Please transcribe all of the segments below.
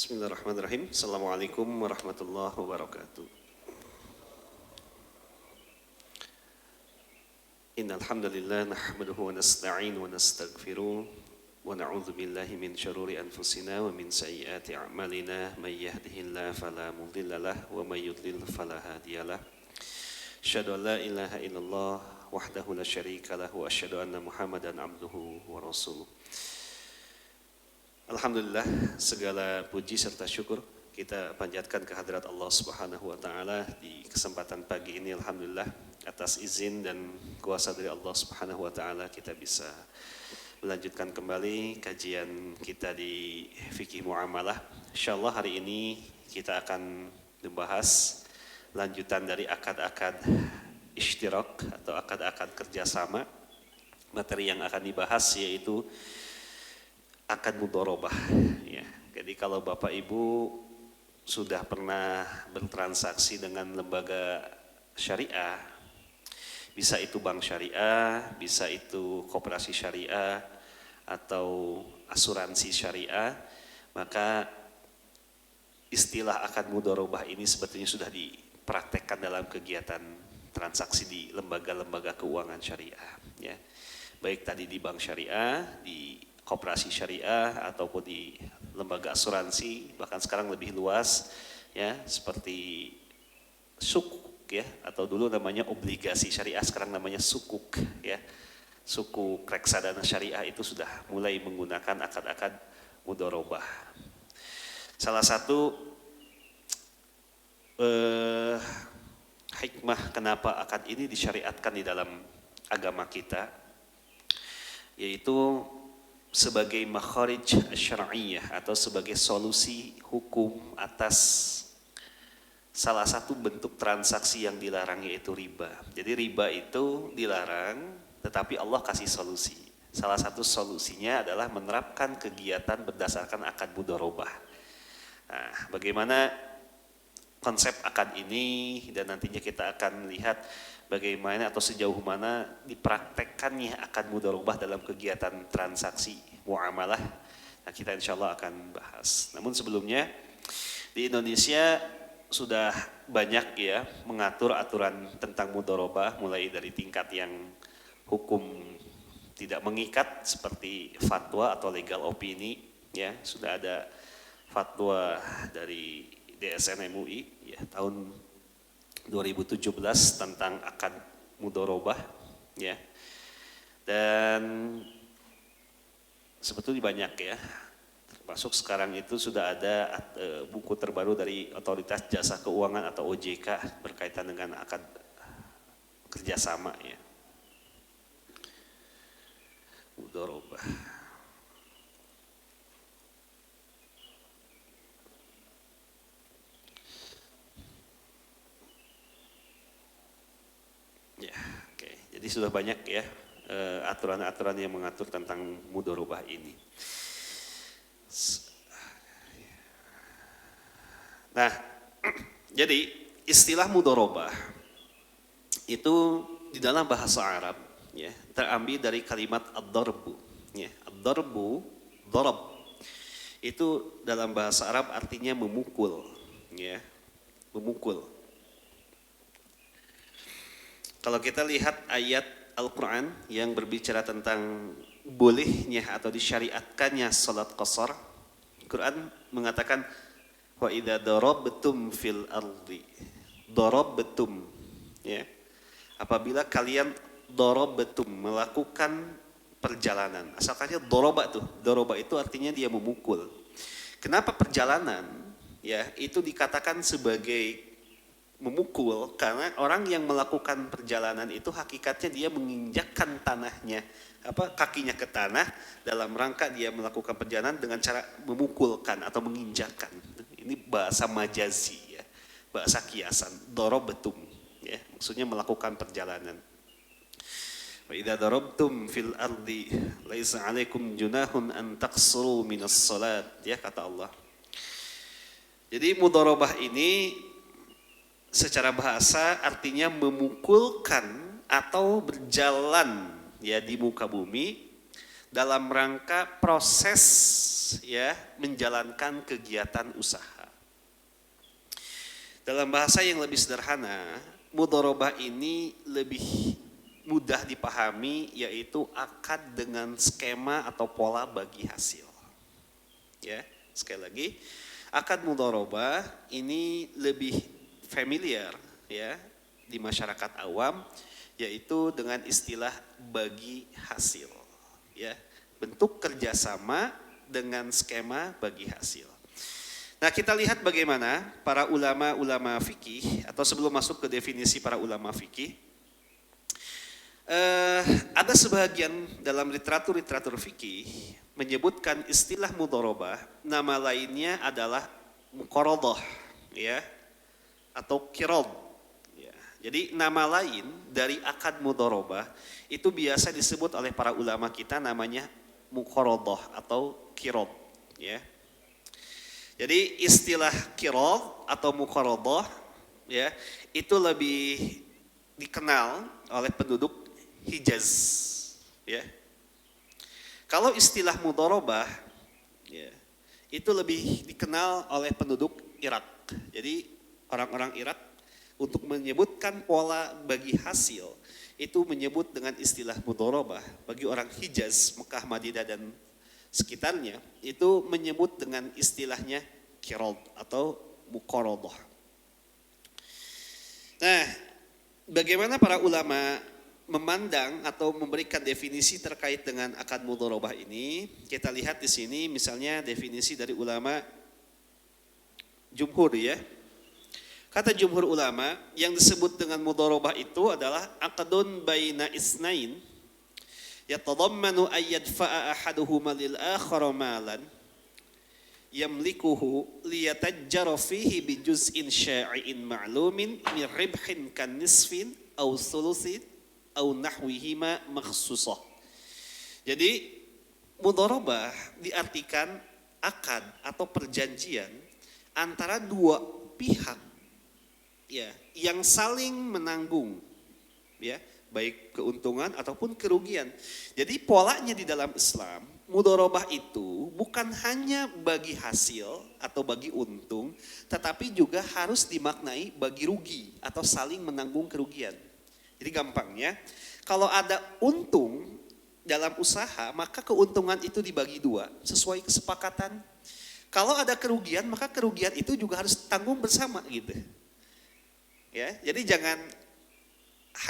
Bismillahirrahmanirrahim. Assalamualaikum warahmatullahi wabarakatuh. Innal hamdalillah nahmaduhu wa nasta'inu wa nastaghfiruh wa na'udzu billahi min syururi anfusina wa min sayyiati a'malina may yahdihillahu fala mudilla lahu wa may yudlil fala hadiyalah. Asyhadu an la ilaha illallah wahdahu la syarika lahu wa asyhadu anna Muhammadan abduhu wa rasuluh. Alhamdulillah, segala puji serta syukur kita panjatkan kehadirat Allah Subhanahu wa taala di kesempatan pagi ini. Alhamdulillah, atas izin dan kuasa dari Allah Subhanahu wa taala kita bisa melanjutkan kembali kajian kita di fikih muamalah. Insyaallah hari ini kita akan membahas lanjutan dari akad-akad ishtirak atau akad-akad kerjasama. Materi yang akan dibahas yaitu akad mudharabah, ya. Jadi kalau Bapak Ibu sudah pernah bertransaksi dengan lembaga syariah, bisa itu bank syariah, bisa itu koperasi syariah atau asuransi syariah, maka istilah akad mudharabah ini sebetulnya sudah dipraktekkan dalam kegiatan transaksi di lembaga-lembaga keuangan syariah, ya. Baik tadi di bank syariah, di koperasi syariah ataupun di lembaga asuransi, bahkan sekarang lebih luas, ya, seperti sukuk, ya, atau dulu namanya obligasi syariah, sekarang namanya sukuk, ya. Sukuk reksadana syariah itu sudah mulai menggunakan akad-akad mudharabah. Salah satu hikmah kenapa akad ini disyariatkan di dalam agama kita, yaitu sebagai makharij syar'iyyah atau sebagai solusi hukum atas salah satu bentuk transaksi yang dilarang, yaitu riba. Jadi riba itu dilarang, tetapi Allah kasih solusi. Salah satu solusinya adalah menerapkan kegiatan berdasarkan akad mudharabah. Nah, bagaimana konsep akad ini, dan nantinya kita akan lihat bagaimana atau sejauh mana dipraktekkannya akad mudharabah dalam kegiatan transaksi muamalah. Nah, kita insya Allah akan bahas. Namun sebelumnya, di Indonesia sudah banyak, ya, mengatur aturan tentang mudharabah, mulai dari tingkat yang hukum tidak mengikat seperti fatwa atau legal opini, ya. Sudah ada fatwa dari DSN MUI, ya, tahun 2017 tentang akad mudharabah, ya. Dan sebetulnya banyak, ya, termasuk sekarang itu sudah ada buku terbaru dari Otoritas Jasa Keuangan atau OJK berkaitan dengan akad kerjasama, ya, mudharabah. Ya, oke. Jadi sudah banyak, ya, aturan-aturan yang mengatur tentang mudharabah ini. Nah, jadi istilah mudharabah itu di dalam bahasa Arab, ya, terambil dari kalimat ad-darbu, ya. Ad-darbu, darab, itu dalam bahasa Arab artinya memukul, ya, memukul. Kalau kita lihat ayat Al-Quran yang berbicara tentang bolehnya atau disyariatkannya salat qasar, Quran mengatakan wa idza darabtum fil ardi, darabtum, ya, apabila kalian darabtum, melakukan perjalanan. Asalkannya daraba tuh, daraba itu artinya dia memukul. Kenapa perjalanan, ya, itu dikatakan sebagai memukul? Karena orang yang melakukan perjalanan itu hakikatnya dia menginjakkan tanahnya, kakinya ke tanah dalam rangka dia melakukan perjalanan dengan cara memukulkan atau menginjakkan. Ini bahasa majazi, ya, bahasa kiasan, darabatum, ya, maksudnya melakukan perjalanan. Wa idza darabtum fil ardi laisa 'alaikum junahun an taqsuru minas salat, ya, kata Allah. Jadi mudharabah ini secara bahasa artinya memukulkan atau berjalan, ya, di muka bumi dalam rangka proses ya menjalankan kegiatan usaha. Dalam bahasa yang lebih sederhana, mudharabah ini lebih mudah dipahami, yaitu akad dengan skema atau pola bagi hasil. Ya, sekali lagi, akad mudharabah ini lebih familiar ya di masyarakat awam, yaitu dengan istilah bagi hasil. Ya, bentuk kerjasama dengan skema bagi hasil. Nah, kita lihat bagaimana para ulama-ulama fikih, atau sebelum masuk ke definisi para ulama fikih, ada sebagian dalam literatur fikih menyebutkan istilah mudharabah, nama lainnya adalah muqaradah, ya, atau qirad. Ya. Jadi nama lain dari akad mudharabah itu biasa disebut oleh para ulama kita namanya muqaradah atau qirad, ya. Jadi istilah qirad atau muqaradah ya, itu lebih dikenal oleh penduduk Hijaz, ya. Kalau istilah mudharabah ya, itu lebih dikenal oleh penduduk Irak. Jadi orang-orang Irak untuk menyebutkan pola bagi hasil itu menyebut dengan istilah mudharabah. Bagi orang Hijaz, Mekah, Madinah dan sekitarnya itu menyebut dengan istilahnya qirad atau muqaradah. Nah, bagaimana para ulama memandang atau memberikan definisi terkait dengan akad mudharabah ini? Kita lihat di sini misalnya definisi dari ulama jumhur, ya. Kata jumhur ulama, yang disebut dengan mudharabah itu adalah aqdun baina isnain yatadammanu ay yadfa'a ahaduhuma lil akhar malan yamlikuhu liyatajjara fihi bi juz'in syai'in ma'lumin min ribhin kan nisfin aw thulutsin aw nahwihima makhsusah. Jadi mudharabah diartikan akad atau perjanjian antara dua pihak ya yang saling menanggung ya, baik keuntungan ataupun kerugian. Jadi polanya di dalam Islam, mudharabah itu bukan hanya bagi hasil atau bagi untung, tetapi juga harus dimaknai bagi rugi atau saling menanggung kerugian. Jadi gampangnya, kalau ada untung dalam usaha, maka keuntungan itu dibagi dua sesuai kesepakatan. Kalau ada kerugian, maka kerugian itu juga harus tanggung bersama gitu. Ya, jadi jangan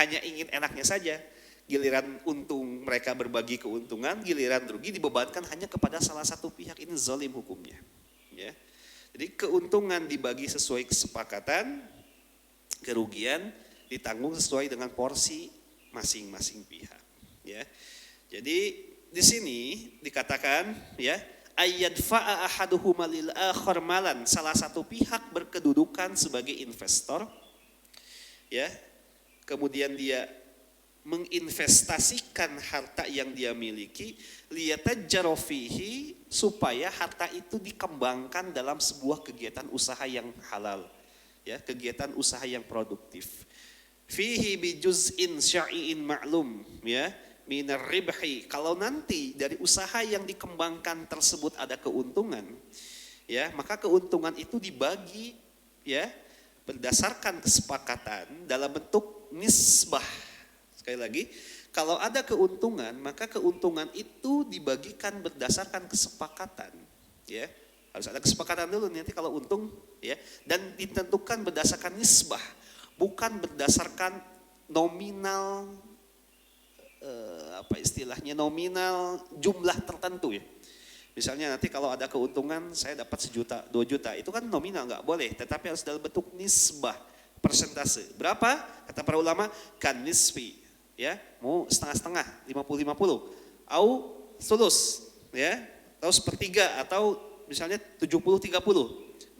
hanya ingin enaknya saja. Giliran untung mereka berbagi keuntungan, giliran rugi dibebankan hanya kepada salah satu pihak, ini zalim hukumnya. Ya. Jadi keuntungan dibagi sesuai kesepakatan, kerugian ditanggung sesuai dengan porsi masing-masing pihak. Ya. Jadi di sini dikatakan ya, ayyadfa'a ahaduhuma lil akhar malan, salah satu pihak berkedudukan sebagai investor. Ya. Kemudian dia menginvestasikan harta yang dia miliki, liyatajjara fihi, supaya harta itu dikembangkan dalam sebuah kegiatan usaha yang halal, ya, kegiatan usaha yang produktif. Fihi bi juz'in syai'in ma'lum, ya, minar ribhi. Kalau nanti dari usaha yang dikembangkan tersebut ada keuntungan, ya, maka keuntungan itu dibagi, ya, berdasarkan kesepakatan dalam bentuk nisbah. Sekali lagi, kalau ada keuntungan, maka keuntungan itu dibagikan berdasarkan kesepakatan, ya. Harus ada kesepakatan dulu nanti kalau untung, ya, dan ditentukan berdasarkan nisbah, bukan berdasarkan nominal nominal jumlah tertentu, ya. Misalnya nanti kalau ada keuntungan saya dapat 1 juta, 2 juta, itu kan nominal, nggak boleh, tetapi harus dalam bentuk nisbah, persentase. Berapa? Kata para ulama, kan nisfi, ya, mau setengah-setengah, 50-50, au sulus, ya, atau sepertiga, atau misalnya 70-30, 60-40,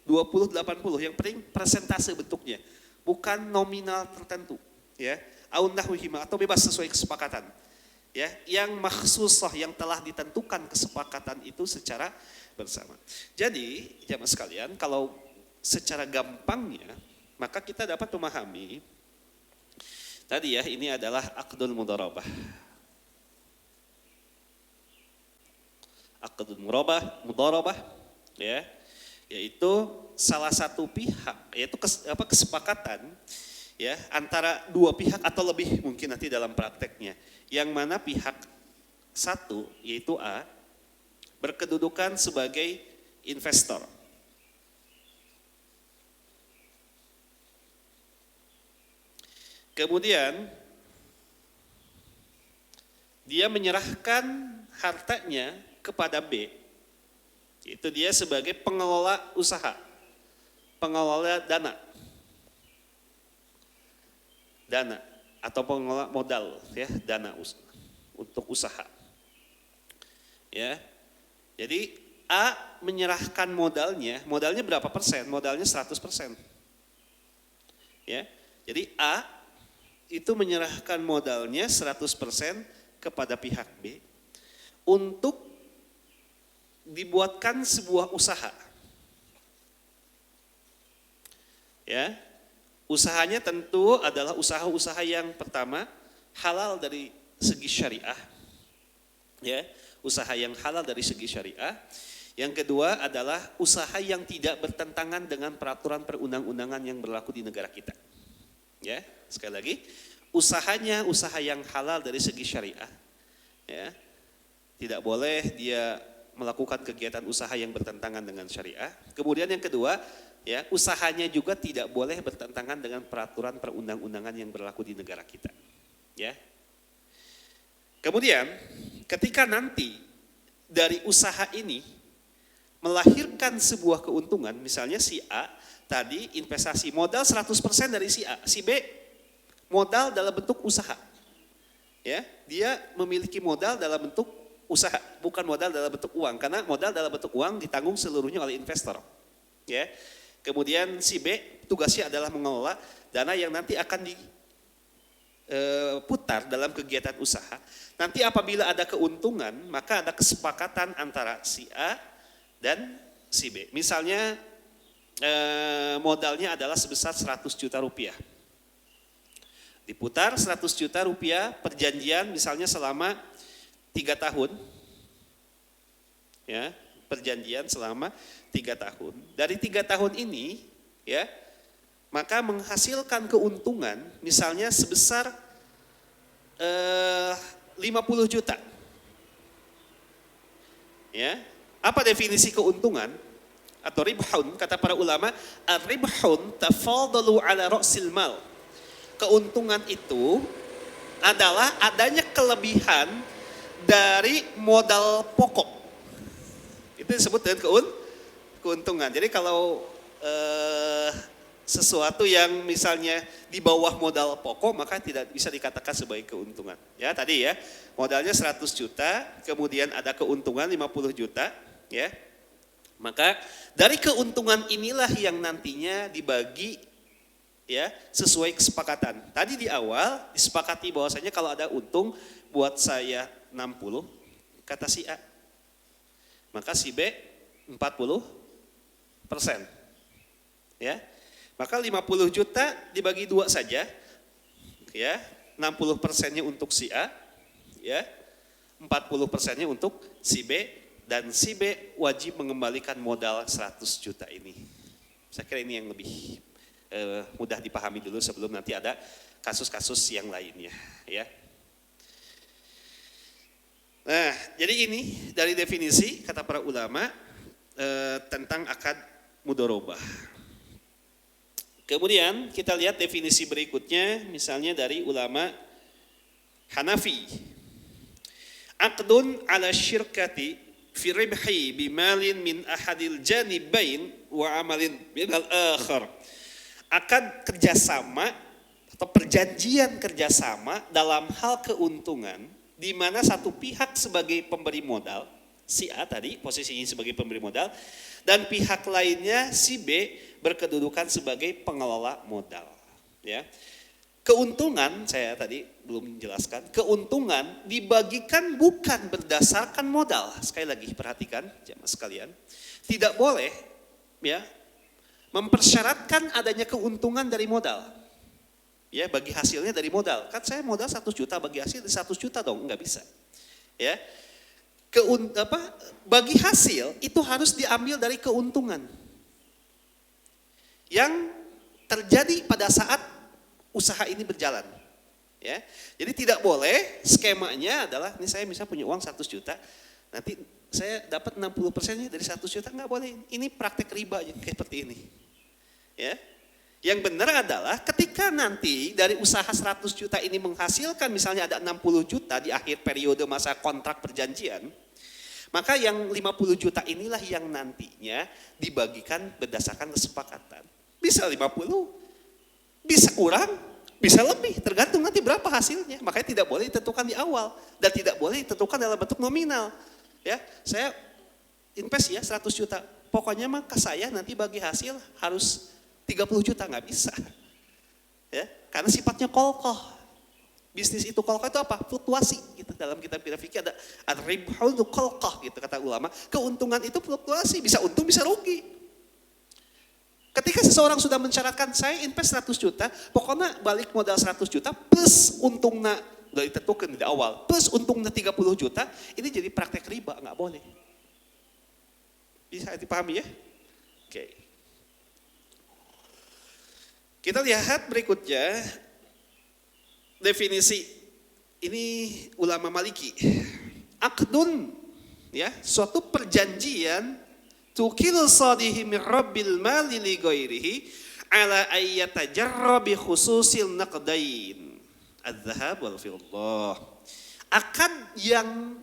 20-80, yang penting persentase bentuknya, bukan nominal tertentu, ya, au nahwihima, atau bebas sesuai kesepakatan. Ya, yang makhsusah, yang telah ditentukan kesepakatan itu secara bersama. Jadi, jamaah sekalian, kalau secara gampangnya, maka kita dapat memahami tadi ya, ini adalah aqdul mudharabah. Aqdun mudharabah, ya, yaitu salah satu pihak, yaitu kesepakatan, ya, antara dua pihak atau lebih mungkin nanti dalam prakteknya, yang mana pihak satu yaitu A berkedudukan sebagai investor. Kemudian dia menyerahkan hartanya kepada B, itu dia sebagai pengelola usaha, pengelola dana atau pengelola modal, ya, dana untuk usaha, ya. Jadi A menyerahkan modalnya berapa persen? Modalnya 100%, ya. Jadi A itu menyerahkan modalnya 100% kepada pihak B untuk dibuatkan sebuah usaha. Ya. Usahanya tentu adalah usaha-usaha yang pertama halal dari segi syariah. Ya, usaha yang halal dari segi syariah. Yang kedua adalah usaha yang tidak bertentangan dengan peraturan perundang-undangan yang berlaku di negara kita. Ya, sekali lagi, usahanya usaha yang halal dari segi syariah. Ya, tidak boleh dia melakukan kegiatan usaha yang bertentangan dengan syariah. Kemudian yang kedua, ya, usahanya juga tidak boleh bertentangan dengan peraturan perundang-undangan yang berlaku di negara kita. Ya. Kemudian, ketika nanti dari usaha ini melahirkan sebuah keuntungan, misalnya si A tadi investasi modal 100% dari si A, si B modal dalam bentuk usaha. Ya, dia memiliki modal dalam bentuk usaha, bukan modal dalam bentuk uang, karena modal dalam bentuk uang ditanggung seluruhnya oleh investor. Ya. Kemudian si B tugasnya adalah mengelola dana yang nanti akan diputar dalam kegiatan usaha. Nanti apabila ada keuntungan, maka ada kesepakatan antara si A dan si B. Misalnya modalnya adalah sebesar 100 juta rupiah. Diputar 100 juta rupiah, perjanjian misalnya selama 3 tahun. Ya, perjanjian selama 3 tahun. Dari 3 tahun ini, ya, maka menghasilkan keuntungan misalnya sebesar 50 juta. Ya, apa definisi keuntungan? Atau ribhun, kata para ulama, ar-ribhun tafadalu ala ra'sil mal. Keuntungan itu adalah adanya kelebihan dari modal pokok. Itu disebut dengan keuntungan. Jadi kalau sesuatu yang misalnya di bawah modal pokok, maka tidak bisa dikatakan sebagai keuntungan. Ya, tadi ya, modalnya 100 juta, kemudian ada keuntungan 50 juta, ya. Maka dari keuntungan inilah yang nantinya dibagi, ya, sesuai kesepakatan. Tadi di awal disepakati bahwasanya kalau ada untung buat saya 60, kata si A. Maka si B 40%. Ya. Maka 50 juta dibagi 2 saja. Ya, 60%-nya untuk si A, ya. 40%-nya untuk si B, dan si B wajib mengembalikan modal 100 juta ini. Saya kira ini yang lebih mudah dipahami dulu sebelum nanti ada kasus-kasus yang lainnya, ya. Nah, jadi ini dari definisi kata para ulama tentang akad mudharabah. Kemudian kita lihat definisi berikutnya, misalnya dari ulama Hanafi. Aqdun ala syirkati fi ribhi bimalin min ahadil janibain wa amalin minal akhar. Akad kerjasama atau perjanjian kerjasama dalam hal keuntungan, di mana satu pihak sebagai pemberi modal, si A tadi posisinya sebagai pemberi modal, dan pihak lainnya si B berkedudukan sebagai pengelola modal. Ya. Keuntungan, saya tadi belum menjelaskan, keuntungan dibagikan bukan berdasarkan modal. Sekali lagi perhatikan jemaah sekalian, tidak boleh, ya, mempersyaratkan adanya keuntungan dari modal. Ya, bagi hasilnya dari modal. Kan saya modal 100 juta, bagi hasil 100 juta dong, enggak bisa. Ya. Bagi hasil itu harus diambil dari keuntungan yang terjadi pada saat usaha ini berjalan. Ya, jadi tidak boleh skemanya adalah, ini saya misalnya punya uang 100 juta, nanti saya dapat 60%-nya dari 100 juta, nggak boleh. Ini praktek riba kayak seperti ini. Ya, yang benar adalah ketika nanti dari usaha 100 juta ini menghasilkan misalnya ada 60 juta di akhir periode masa kontrak perjanjian, maka yang 50 juta inilah yang nantinya dibagikan berdasarkan kesepakatan. Bisa 50, bisa kurang, bisa lebih, tergantung nanti berapa hasilnya. Makanya tidak boleh ditentukan di awal dan tidak boleh ditentukan dalam bentuk nominal. Ya, saya invest ya 100 juta. Pokoknya maka saya nanti bagi hasil harus 30 juta, nggak bisa. Ya, karena sifatnya kolkoh. Bisnis itu kolkoh itu apa? Fluktuasi gitu. Dalam kitab fikih ada ribhul kolkoh gitu kata ulama. Keuntungan itu fluktuasi, bisa untung bisa rugi. Ketika seseorang sudah mensyaratkan saya invest 100 juta, pokoknya balik modal 100 juta plus untungnya udah ditentukan di awal, plus untungnya 30 juta, ini jadi praktek riba, nggak boleh. Bisa dipahami ya? Oke. Kita lihat berikutnya definisi ini ulama Maliki. Aqdun, ya, suatu perjanjian tukil sadihi min rabbil mali li ghairihi ala ayyatajarra bi khususil naqdain adz-dzahab wal fiddah. Akad yang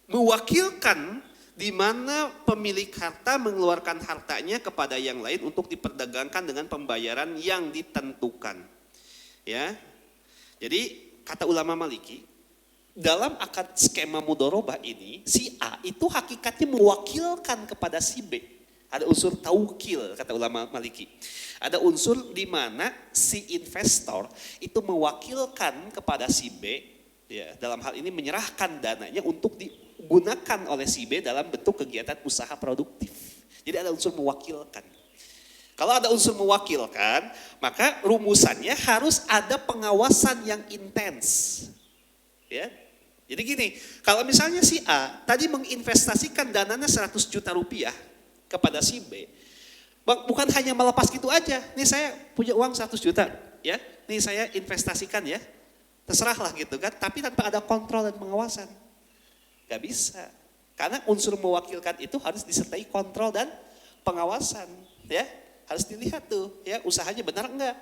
mewakilkan di mana pemilik harta mengeluarkan hartanya kepada yang lain untuk diperdagangkan dengan pembayaran yang ditentukan. Ya. Jadi kata ulama Maliki, dalam akad skema mudharabah ini, si A itu hakikatnya mewakilkan kepada si B. Ada unsur taukil kata ulama Maliki. Ada unsur di mana si investor itu mewakilkan kepada si B, ya, dalam hal ini menyerahkan dananya untuk digunakan oleh si B dalam bentuk kegiatan usaha produktif. Jadi ada unsur mewakilkan. Kalau ada unsur mewakilkan, maka rumusannya harus ada pengawasan yang intens. Ya. Jadi gini, kalau misalnya si A tadi menginvestasikan dananya 100 juta rupiah kepada si B, bukan hanya melepas gitu aja, nih saya punya uang 100 juta, ya, nih saya investasikan ya, terserahlah gitu kan, tapi tanpa ada kontrol dan pengawasan. Gak bisa, karena unsur mewakilkan itu harus disertai kontrol dan pengawasan, ya, harus dilihat tuh, ya, usahanya benar enggak,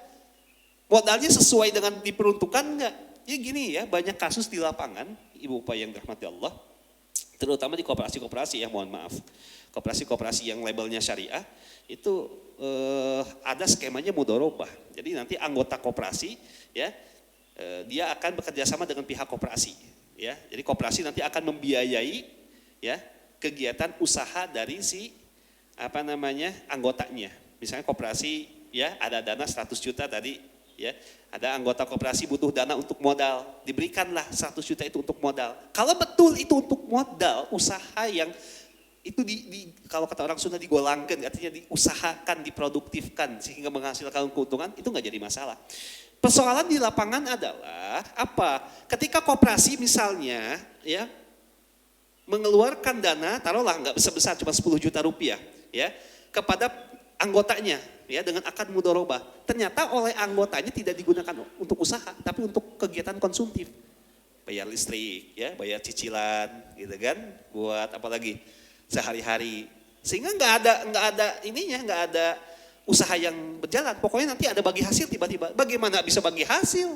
modalnya sesuai dengan diperuntukkan enggak. Ya gini ya, banyak kasus di lapangan, Ibu Bapak yang dirahmati Allah, terutama di koperasi-koperasi ya, mohon maaf. Koperasi-koperasi yang labelnya syariah, itu ada skemanya mudharabah. Jadi nanti anggota koperasi, ya, dia akan bekerja sama dengan pihak koperasi. Ya, jadi koperasi nanti akan membiayai, ya, kegiatan usaha dari si anggotanya. Misalnya koperasi, ya, ada dana 100 juta tadi, ya, ada anggota koperasi butuh dana untuk modal, diberikanlah 100 juta itu untuk modal. Kalau betul itu untuk modal usaha yang itu kalau kata orang Sunda digolangkan, artinya diusahakan, diproduktifkan sehingga menghasilkan keuntungan, itu nggak jadi masalah. Persoalan di lapangan adalah apa? Ketika koperasi misalnya, ya, mengeluarkan dana, taruhlah nggak sebesar cuma 10 juta rupiah, ya, kepada anggotanya, ya, dengan akad mudharabah. Ternyata oleh anggotanya tidak digunakan untuk usaha, tapi untuk kegiatan konsumtif. Bayar listrik, ya, bayar cicilan, gitu kan, buat apa lagi sehari-hari. Sehingga nggak ada usaha yang berjalan. Pokoknya nanti ada bagi hasil tiba-tiba. Bagaimana bisa bagi hasil?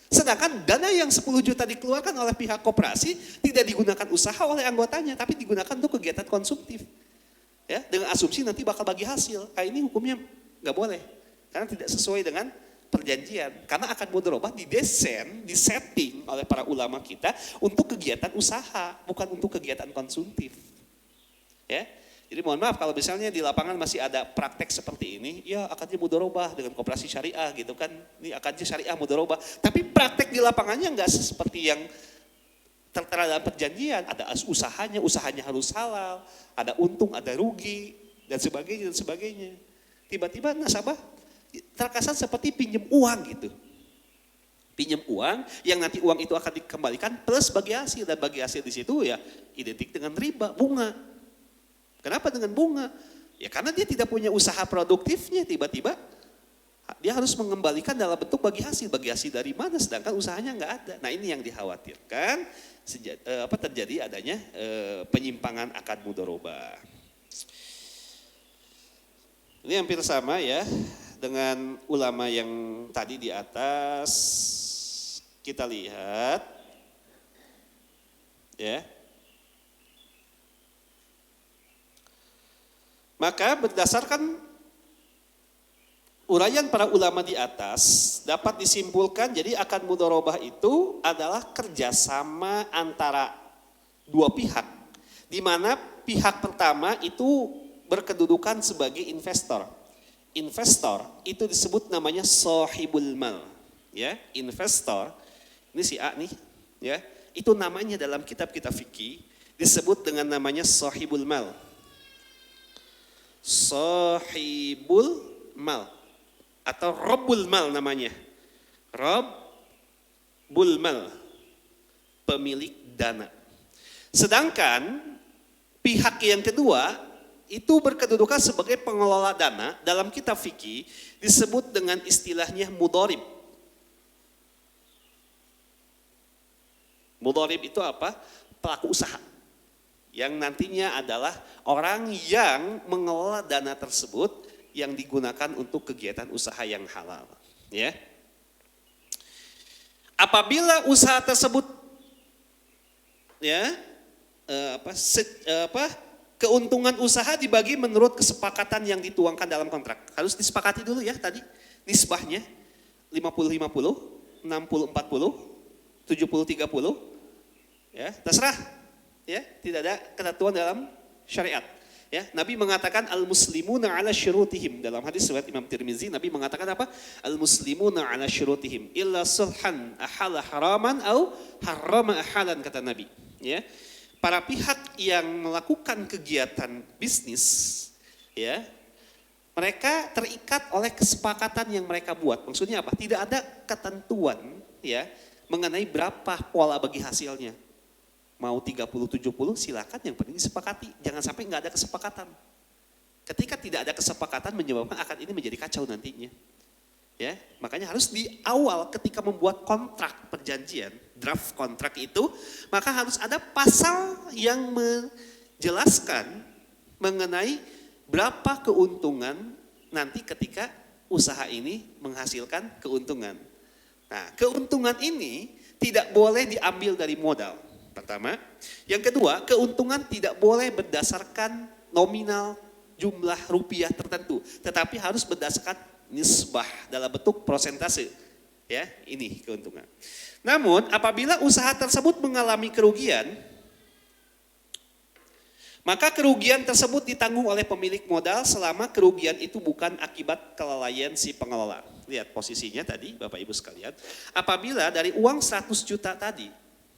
Sedangkan dana yang 10 juta dikeluarkan oleh pihak koperasi tidak digunakan usaha oleh anggotanya, tapi digunakan untuk kegiatan konsumtif. Ya, dengan asumsi nanti bakal bagi hasil. Ini hukumnya nggak boleh, karena tidak sesuai dengan perjanjian. Karena akad mudharabah didesain, disetting oleh para ulama kita untuk kegiatan usaha, bukan untuk kegiatan konsumtif. Ya, jadi mohon maaf kalau misalnya di lapangan masih ada praktek seperti ini, ya akadnya mudharabah dengan koperasi syariah gitu kan, ini akadnya syariah mudharabah. Tapi praktek di lapangannya nggak seperti yang tertera dalam perjanjian, ada usahanya harus halal, ada untung, ada rugi, dan sebagainya. Tiba-tiba nasabah terkesan seperti pinjam uang gitu. Pinjam uang, yang nanti uang itu akan dikembalikan plus bagi hasil, dan bagi hasil di situ ya identik dengan riba, bunga. Kenapa dengan bunga? Ya karena dia tidak punya usaha produktifnya, tiba-tiba dia harus mengembalikan dalam bentuk bagi hasil. Bagi hasil dari mana? Sedangkan usahanya nggak ada. Nah ini yang dikhawatirkan terjadi adanya penyimpangan akad mudharabah. Ini hampir sama ya dengan ulama yang tadi di atas. Kita lihat ya. Maka berdasarkan uraian para ulama di atas dapat disimpulkan jadi akad mudharabah itu adalah kerjasama antara dua pihak, di mana pihak pertama itu berkedudukan sebagai investor. Investor itu disebut namanya sahibul mal, ya. Investor ini si A nih, ya. Itu namanya dalam kitab-kitab fikih disebut dengan namanya sahibul mal. Sahibul mal atau Rabbul Mal namanya. Rabbul Mal, pemilik dana. Sedangkan pihak yang kedua itu berkedudukan sebagai pengelola dana, dalam kitab fikih disebut dengan istilahnya mudharib. Mudharib itu apa? Pelaku usaha. Yang nantinya adalah orang yang mengelola dana tersebut yang digunakan untuk kegiatan usaha yang halal, ya. Apabila usaha tersebut, ya, keuntungan usaha dibagi menurut kesepakatan yang dituangkan dalam kontrak. Harus disepakati dulu ya tadi nisbahnya 50-50, 60-40, 70-30, ya terserah, ya tidak ada ketentuan dalam syariat. Ya, Nabi mengatakan al-muslimuna ala syurutihim. Dalam hadis riwayat Imam Tirmizi, Nabi mengatakan apa? Al-muslimuna ala syurutihim illa sulhan ahala haraman au harrama ahalan, kata Nabi. Ya. Para pihak yang melakukan kegiatan bisnis, ya, mereka terikat oleh kesepakatan yang mereka buat. Maksudnya apa? Tidak ada ketentuan, ya, mengenai berapa pola bagi hasilnya. Mau 30-70 silakan, yang penting disepakati. Jangan sampai nggak ada kesepakatan. Ketika tidak ada kesepakatan menyebabkan akad ini menjadi kacau nantinya. Ya, makanya harus di awal ketika membuat kontrak perjanjian, draft kontrak itu, maka harus ada pasal yang menjelaskan mengenai berapa keuntungan nanti ketika usaha ini menghasilkan keuntungan. Nah, keuntungan ini tidak boleh diambil dari modal. Pertama, yang kedua, keuntungan tidak boleh berdasarkan nominal jumlah rupiah tertentu, tetapi harus berdasarkan nisbah dalam bentuk prosentase. Ya, ini keuntungan. Namun, apabila usaha tersebut mengalami kerugian, maka kerugian tersebut ditanggung oleh pemilik modal selama kerugian itu bukan akibat kelalaian si pengelola. Lihat posisinya tadi, Bapak Ibu sekalian. Apabila dari uang 100 juta tadi,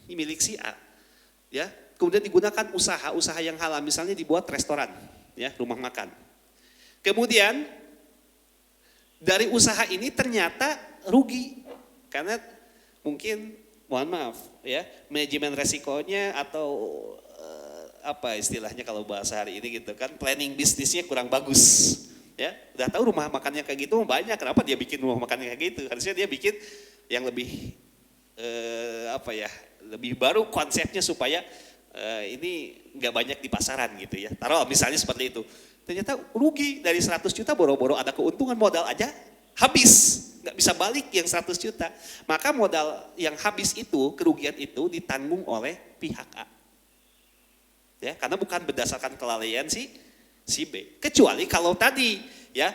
ini milik si A, ya, kemudian digunakan usaha yang halal, misalnya dibuat restoran, ya, rumah makan. Kemudian dari usaha ini ternyata rugi karena mungkin, mohon maaf, ya, manajemen resikonya atau apa istilahnya kalau bahasa hari ini gitu kan, planning bisnisnya kurang bagus. Ya, udah tahu rumah makannya kayak gitu banyak, kenapa dia bikin rumah makannya kayak gitu? Harusnya dia bikin yang lebih lebih baru konsepnya supaya ini nggak banyak di pasaran gitu ya. Taruh misalnya seperti itu. Ternyata rugi dari 100 juta boro-boro ada keuntungan modal aja habis, nggak bisa balik yang 100 juta. Maka modal yang habis itu, kerugian itu ditanggung oleh pihak A. Ya, karena bukan berdasarkan kelalaian si B. Kecuali kalau tadi ya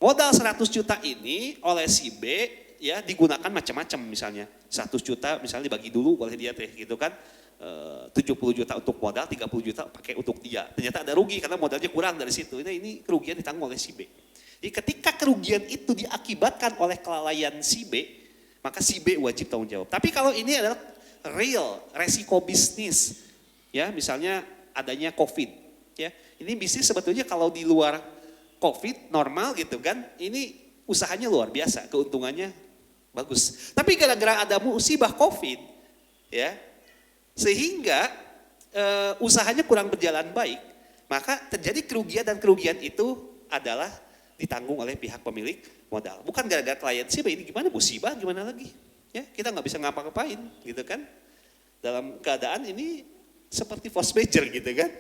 modal 100 juta ini oleh si B ya digunakan macam-macam, misalnya 100 juta misalnya dibagi dulu oleh dia teh gitu kan, 70 juta untuk modal, 30 juta pakai untuk dia. Ternyata ada rugi karena modalnya kurang dari situ. Ini kerugian ditanggung oleh si B. Jadi ketika kerugian itu diakibatkan oleh kelalaian si B, maka si B wajib tanggung jawab. Tapi kalau ini adalah real resiko bisnis, ya misalnya adanya COVID, ya ini bisnis sebetulnya kalau di luar COVID normal gitu kan, ini usahanya luar biasa, keuntungannya bagus. Tapi gara-gara ada musibah COVID, ya sehingga usahanya kurang berjalan baik, maka terjadi kerugian dan kerugian itu adalah ditanggung oleh pihak pemilik modal. Bukan gara-gara klien sih, ini gimana musibah gimana lagi? Ya, kita nggak bisa ngapa-ngapain gitu kan. Dalam keadaan ini seperti force major gitu kan.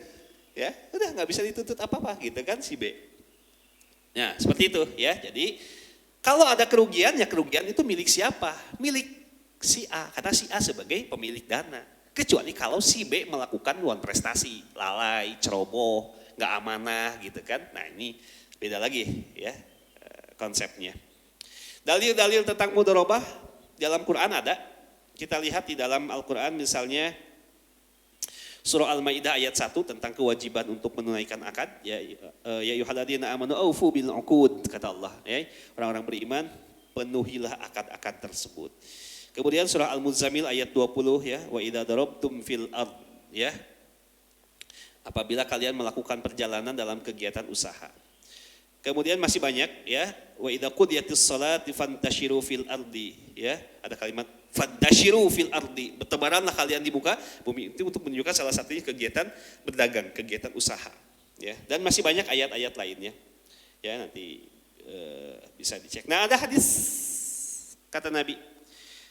Ya, udah nggak bisa dituntut apa-apa gitu kan si B. Nah, seperti itu ya. Jadi kalau ada kerugian, ya kerugian itu milik siapa? Milik si A, karena si A sebagai pemilik dana. Kecuali kalau si B melakukan non prestasi, lalai, ceroboh, nggak amanah gitu kan. Nah ini beda lagi ya konsepnya. Dalil-dalil tentang mudharabah dalam Quran ada. Kita lihat di dalam Al-Quran misalnya surah Al-Maidah ayat 1 tentang kewajiban untuk menunaikan akad. Ya ayyuhalladzina amanu aufu bil uqud, kata Allah. Ya, orang-orang beriman penuhilah akad-akad tersebut. Kemudian surah Al-Muzammil ayat 20 ya, wa idza darabtum fil ard ya. Apabila kalian melakukan perjalanan dalam kegiatan usaha. Kemudian masih banyak ya, wa idza qudiyatis shalati fantashiru fil ardi ya. Ada kalimat fantashiru fil ardi, bertebaranlah kalian di muka bumi, itu untuk menunjukkan salah satunya kegiatan berdagang, kegiatan usaha ya. Dan masih banyak ayat-ayat lainnya. Ya, nanti bisa dicek. Nah, ada hadis kata Nabi.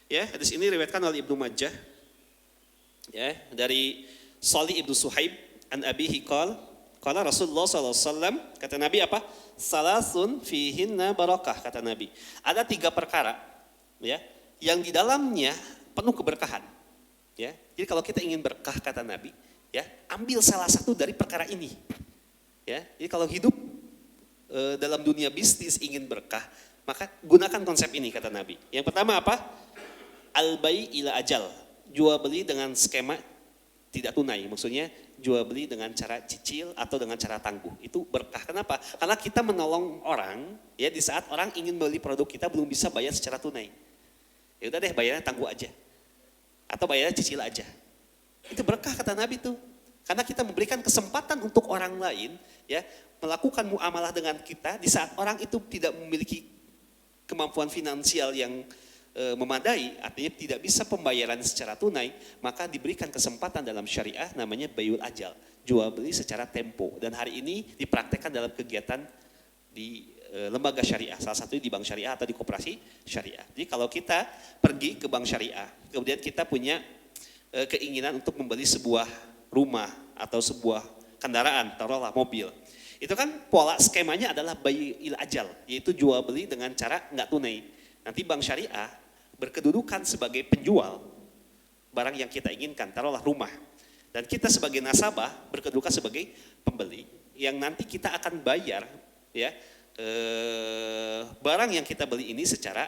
Ya, hadis ini diriwayatkan oleh Ibnu Majah. Ya, dari Shalih ibnu Suhaib an abihi qala Rasulullah SAW, kata Nabi apa? Salasun fihinna barakah, kata Nabi. Ada 3 perkara ya yang di dalamnya penuh keberkahan. Ya. Jadi kalau kita ingin berkah, kata Nabi, ya, ambil salah satu dari perkara ini. Ya. Jadi kalau hidup dalam dunia bisnis ingin berkah, maka gunakan konsep ini, kata Nabi. Yang pertama apa? Al-bai ila ajal, jual beli dengan skema tidak tunai, maksudnya jual beli dengan cara cicil atau dengan cara tangguh. Itu berkah. Kenapa? Karena kita menolong orang ya di saat orang ingin beli produk kita belum bisa bayar secara tunai. Ya udah deh, bayarnya tangguh aja. Atau bayarnya cicil aja. Itu berkah, kata Nabi tuh. Karena kita memberikan kesempatan untuk orang lain ya melakukan muamalah dengan kita di saat orang itu tidak memiliki kemampuan finansial yang memadai, artinya tidak bisa pembayaran secara tunai, maka diberikan kesempatan dalam syariah namanya bayul ajal, jual beli secara tempo. Dan hari ini dipraktekkan dalam kegiatan di lembaga syariah, salah satunya di bank syariah atau di koperasi syariah. Jadi kalau kita pergi ke bank syariah, kemudian kita punya keinginan untuk membeli sebuah rumah atau sebuah kendaraan, taruhlah mobil. Itu kan pola skemanya adalah bayul ajal, yaitu jual beli dengan cara nggak tunai. Nanti bank syariah berkedudukan sebagai penjual barang yang kita inginkan, taruhlah rumah. Dan kita sebagai nasabah berkedudukan sebagai pembeli yang nanti kita akan bayar ya barang yang kita beli ini secara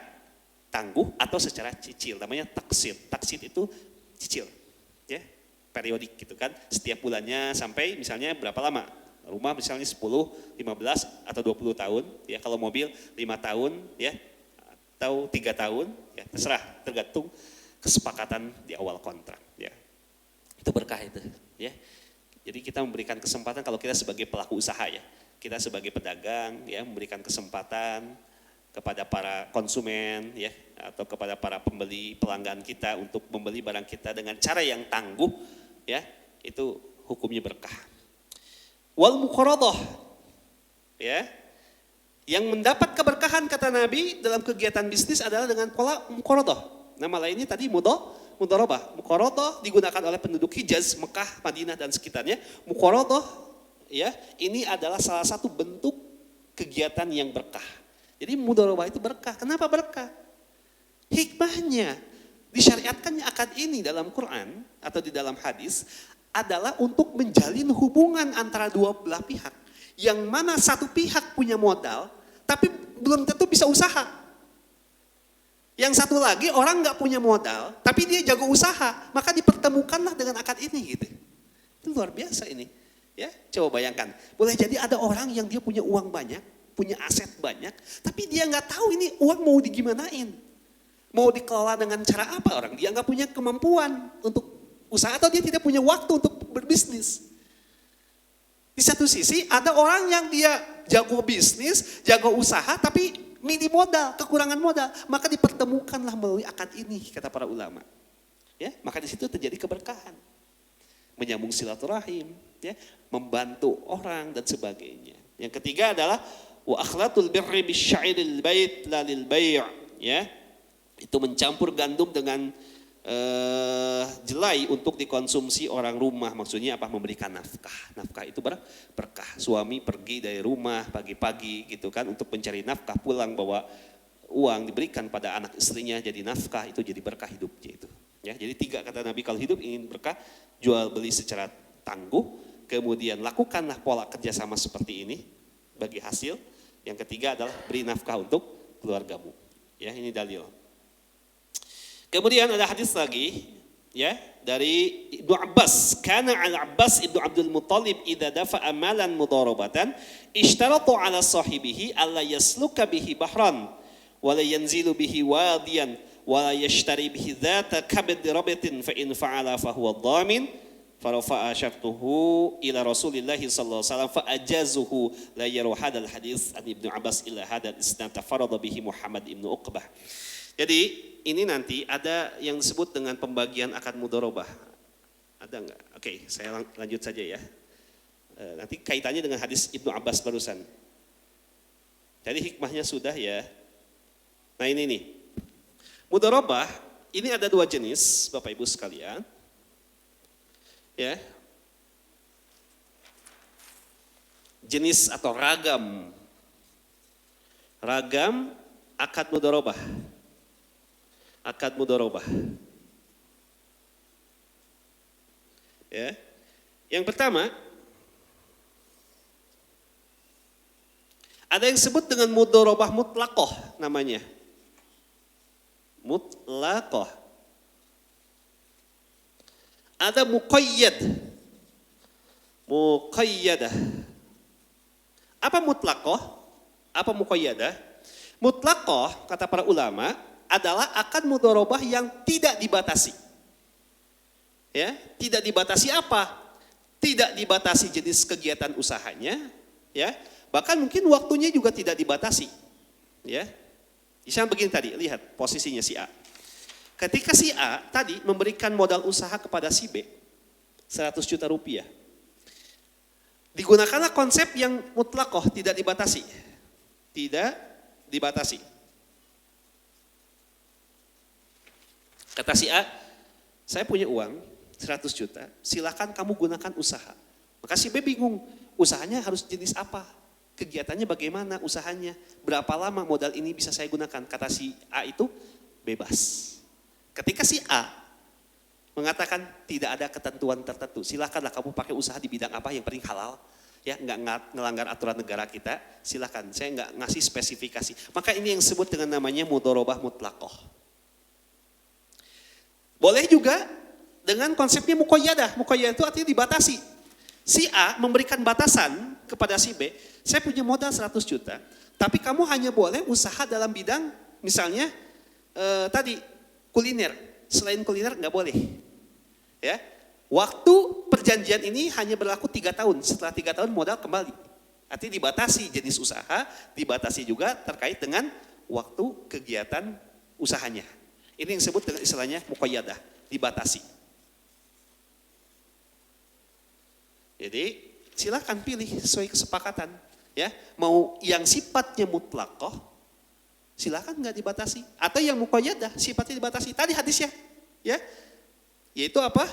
tangguh atau secara cicil, namanya taksit. Taksit itu cicil ya, periodik gitu kan, setiap bulannya sampai misalnya berapa lama. Rumah misalnya 10, 15 atau 20 tahun ya, kalau mobil 5 tahun ya, atau 3 tahun, ya terserah, tergantung kesepakatan di awal kontrak. Ya. Itu berkah itu. Ya. Jadi kita memberikan kesempatan kalau kita sebagai pelaku usaha ya, kita sebagai pedagang ya memberikan kesempatan kepada para konsumen ya atau kepada para pembeli pelanggan kita untuk membeli barang kita dengan cara yang tangguh ya, itu hukumnya berkah. Wal muqaradah ya. Yang mendapat keberkahan, kata Nabi, dalam kegiatan bisnis adalah dengan pola muqaradah. Nama lainnya tadi mudharabah. Muqaradah digunakan oleh penduduk Hijaz, Mekah, Madinah dan sekitarnya. Muqaradah ya, ini adalah salah satu bentuk kegiatan yang berkah. Jadi mudharabah itu berkah. Kenapa berkah? Hikmahnya disyariatkannya akad ini dalam Quran atau di dalam hadis adalah untuk menjalin hubungan antara dua belah pihak. Yang mana satu pihak punya modal, tapi belum tentu bisa usaha. Yang satu lagi orang nggak punya modal, tapi dia jago usaha, maka dipertemukanlah dengan akad ini gitu. Itu luar biasa ini. Ya, coba bayangkan. Boleh jadi ada orang yang dia punya uang banyak, punya aset banyak, tapi dia nggak tahu ini uang mau digimanain, mau dikelola dengan cara apa. Orang dia nggak punya kemampuan untuk usaha atau dia tidak punya waktu untuk berbisnis. Di satu sisi ada orang yang dia jago bisnis, jago usaha, tapi minim modal, kekurangan modal. Maka dipertemukanlah melalui akad ini, kata para ulama. Ya, maka di situ terjadi keberkahan. menyambung silaturahim, ya, membantu orang dan sebagainya. Yang ketiga adalah wa akhlatul birri bisya'iril bait la lil bai', ya. Itu mencampur gandum dengan jelai untuk dikonsumsi orang rumah. Maksudnya apa? Memberikan nafkah. Nafkah itu berkah. Suami pergi dari rumah pagi-pagi gitu kan untuk mencari nafkah, pulang bawa uang diberikan pada anak istrinya jadi nafkah, itu jadi berkah hidupnya itu. Ya, jadi 3 kata Nabi kalau hidup ingin berkah, jual beli secara tangguh, kemudian lakukanlah pola kerjasama seperti ini bagi hasil. Yang ketiga adalah beri nafkah untuk keluargamu. Ya, ini dalil. Kemudian ada hadis lagi, ya, dari Ibnu Abbas, kana Al-Abbas Ibnu Abdul Muttalib idza dafa'a malan mudarabatan ishtaratu ala sahibihi alla yasluka bihi bahran wa la yanzilu bihi wadiyan wa la yashtari bihi dhata kabd rabatin fa in fa'ala fa huwa dhamin farafa'a syartuhu ila Rasulillah sallallahu alaihi wasallam fa ajazuhu la yaru hadal hadis an Ibnu Abbas ila hadal isnad tafarrada bihi Muhammad ibnu Uqbah. Jadi ini nanti ada yang disebut dengan pembagian akad mudharabah. Ada enggak? Oke, saya lanjut saja ya. Nanti kaitannya dengan hadis Ibnu Abbas barusan. Jadi hikmahnya sudah ya. Nah ini nih. Mudharabah ini ada 2 jenis Bapak Ibu sekalian. Ya. Jenis atau ragam. Ragam akad mudharabah. Akad mudharabah. Ya. Yang pertama, ada yang disebut dengan mudharabah mutlaqah namanya. Mutlaqah. Ada muqayyad. Muqayyadah. Apa mutlaqah? Apa muqayyadah? Mutlaqah kata para ulama adalah akad mudharabah yang tidak dibatasi. Ya, tidak dibatasi apa? Tidak dibatasi jenis kegiatan usahanya, ya. Bahkan mungkin waktunya juga tidak dibatasi. Ya. Misalnya begini tadi, lihat posisinya si A. Ketika si A tadi memberikan modal usaha kepada si B 100 juta rupiah. Digunakanlah konsep yang mutlaqah, tidak dibatasi. Tidak dibatasi. Kata si A, saya punya uang 100 juta, silakan kamu gunakan usaha. Maka si B bingung, usahanya harus jenis apa? Kegiatannya bagaimana usahanya? Berapa lama modal ini bisa saya gunakan? Kata si A itu bebas. Ketika si A mengatakan tidak ada ketentuan tertentu, silakanlah kamu pakai usaha di bidang apa yang paling halal. Ya, nggak ngelanggar aturan negara kita, silakan. Saya nggak ngasih spesifikasi. Maka ini yang disebut dengan namanya mudharabah mutlaqah. Boleh juga dengan konsepnya muqayyadah. Muqayyadah itu artinya dibatasi. Si A memberikan batasan kepada si B, saya punya modal 100 juta, tapi kamu hanya boleh usaha dalam bidang misalnya tadi kuliner. Selain kuliner nggak boleh. Ya. Waktu perjanjian ini hanya berlaku 3 tahun. Setelah 3 tahun modal kembali. Artinya dibatasi jenis usaha, dibatasi juga terkait dengan waktu kegiatan usahanya. Ini yang disebut dengan istilahnya muqayyadah, dibatasi. Jadi silakan pilih sesuai kesepakatan. Ya, mau yang sifatnya mutlaqah, silakan nggak dibatasi. Atau yang muqayyadah, sifatnya dibatasi. Tadi hadisnya, ya, yaitu apa?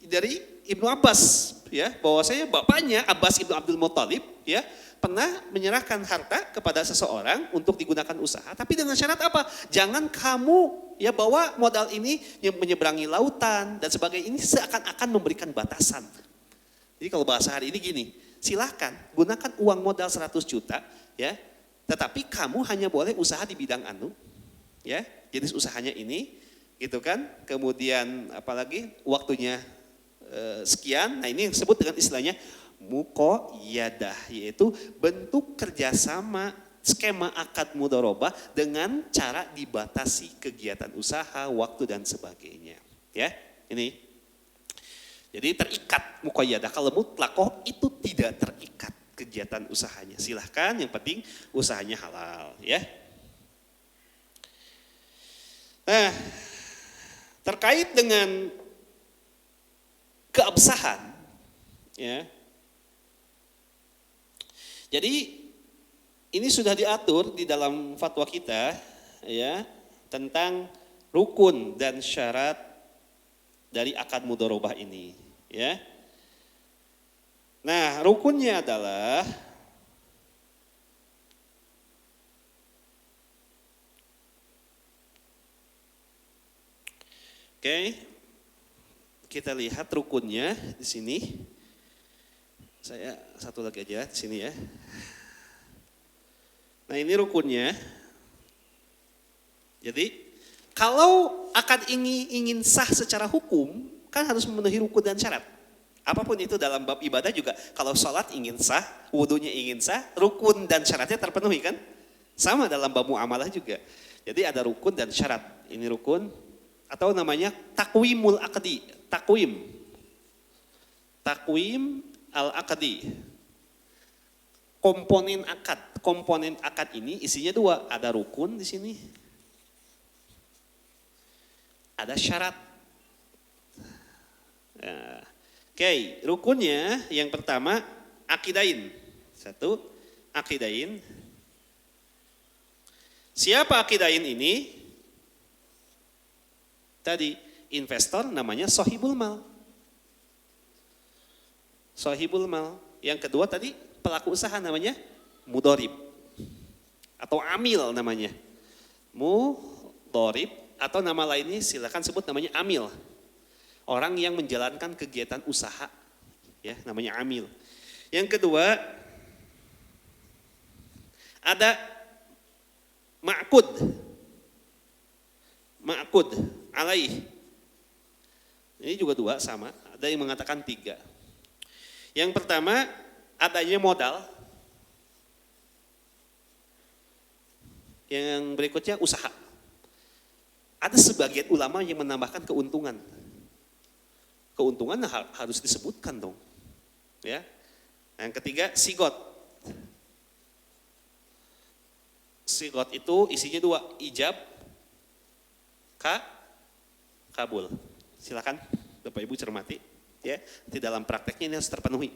Dari Ibnu Abbas, ya, bahwasanya bapaknya Abbas Ibnu Abdul Muttalib, ya, pernah menyerahkan harta kepada seseorang untuk digunakan usaha, tapi dengan syarat apa? Jangan kamu ya bawa modal ini yang menyeberangi lautan dan sebagainya, ini seakan-akan memberikan batasan. Jadi kalau bahasa hari ini gini, silahkan gunakan uang modal 100 juta, ya, tetapi kamu hanya boleh usaha di bidang anu, ya, jenis usahanya ini, gitu kan? Kemudian apalagi waktunya sekian. Nah ini yang disebut dengan istilahnya muqayyadah, yaitu bentuk kerjasama skema akad mudharabah dengan cara dibatasi kegiatan usaha, waktu dan sebagainya. Ya, ini. Jadi terikat muqayyadah. Kalau mutlaqah itu tidak terikat kegiatan usahanya. Silahkan, yang penting usahanya halal. Ya. Nah, terkait dengan keabsahan, ya. Jadi ini sudah diatur di dalam fatwa kita, ya, tentang rukun dan syarat dari akad mudharabah ini, ya. Nah, rukunnya adalah kita lihat rukunnya di sini. Saya satu lagi aja di sini ya. Nah, ini rukunnya. Jadi, kalau akad ini ingin sah secara hukum, kan harus memenuhi rukun dan syarat. Apapun itu dalam bab ibadah juga, kalau sholat ingin sah, wudunya ingin sah, rukun dan syaratnya terpenuhi kan? Sama dalam bab muamalah juga. Jadi ada rukun dan syarat. Ini rukun, atau namanya takwimul aqdi, takwim al-aqdi. Komponen akad ini isinya dua, ada rukun di sini, ada syarat. Nah, rukunnya yang pertama akidain. Satu, akidain. Siapa akidain ini? Tadi investor namanya sohibul mal. Sohibul mal. Yang kedua tadi pelaku usaha namanya mudharib atau amil namanya. Mudharib atau nama lainnya silakan sebut namanya amil. Orang yang menjalankan kegiatan usaha, ya, namanya amil. Yang kedua ada ma'qud alaih. Ini juga dua sama, ada yang mengatakan tiga. Yang pertama adanya modal. Yang berikutnya usaha. Ada sebagian ulama yang menambahkan keuntungan. Keuntungan harus disebutkan dong. Ya. Yang ketiga sigot. Sigot itu isinya dua, ijab, kabul. Silakan Bapak Ibu cermati, ya. Di dalam prakteknya ini harus terpenuhi.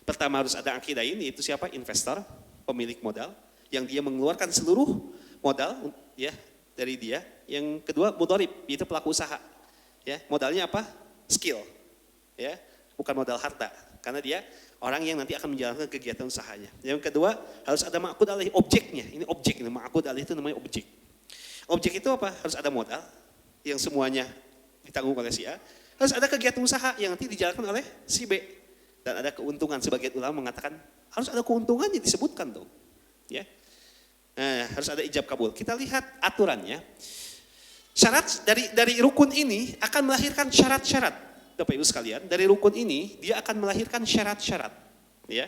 Pertama harus ada akidain, yaitu siapa? Investor, pemilik modal, yang dia mengeluarkan seluruh modal, ya, dari dia. Yang kedua mudharib, yaitu pelaku usaha, ya. Modalnya apa? Skill, ya, bukan modal harta, karena dia orang yang nanti akan menjalankan kegiatan usahanya. Yang kedua harus ada ma'qud alaih, objeknya. Ini objek, ini ma'qud alaih itu namanya objek. Objek itu apa? Harus ada modal yang semuanya ditanggung oleh si A. Harus ada kegiatan usaha yang nanti dijalankan oleh si B. Dan ada keuntungan. Sebagian ulama mengatakan harus ada keuntungannya disebutkan tuh. Ya. Nah, harus ada ijab kabul. Kita lihat aturannya. Syarat dari rukun ini akan melahirkan syarat-syarat. Bapak Ibu sekalian, dari rukun ini dia akan melahirkan syarat-syarat. Ya.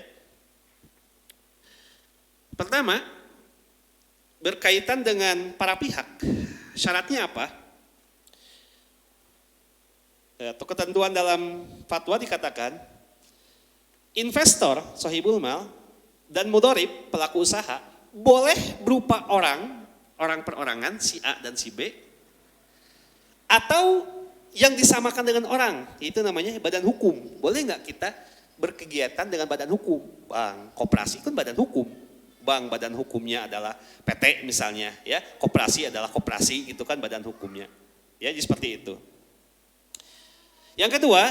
Pertama, berkaitan dengan para pihak. Syaratnya apa? Atau ketentuan dalam fatwa dikatakan, investor, sohibul mal, dan mudharib, pelaku usaha, boleh berupa orang perorangan, si A dan si B, atau yang disamakan dengan orang, itu namanya badan hukum. Boleh nggak kita berkegiatan dengan badan hukum? Bank, koperasi kan badan hukum. Bank badan hukumnya adalah PT misalnya, ya. Koperasi adalah koperasi, itu kan badan hukumnya. Ya, jadi seperti itu. Yang kedua,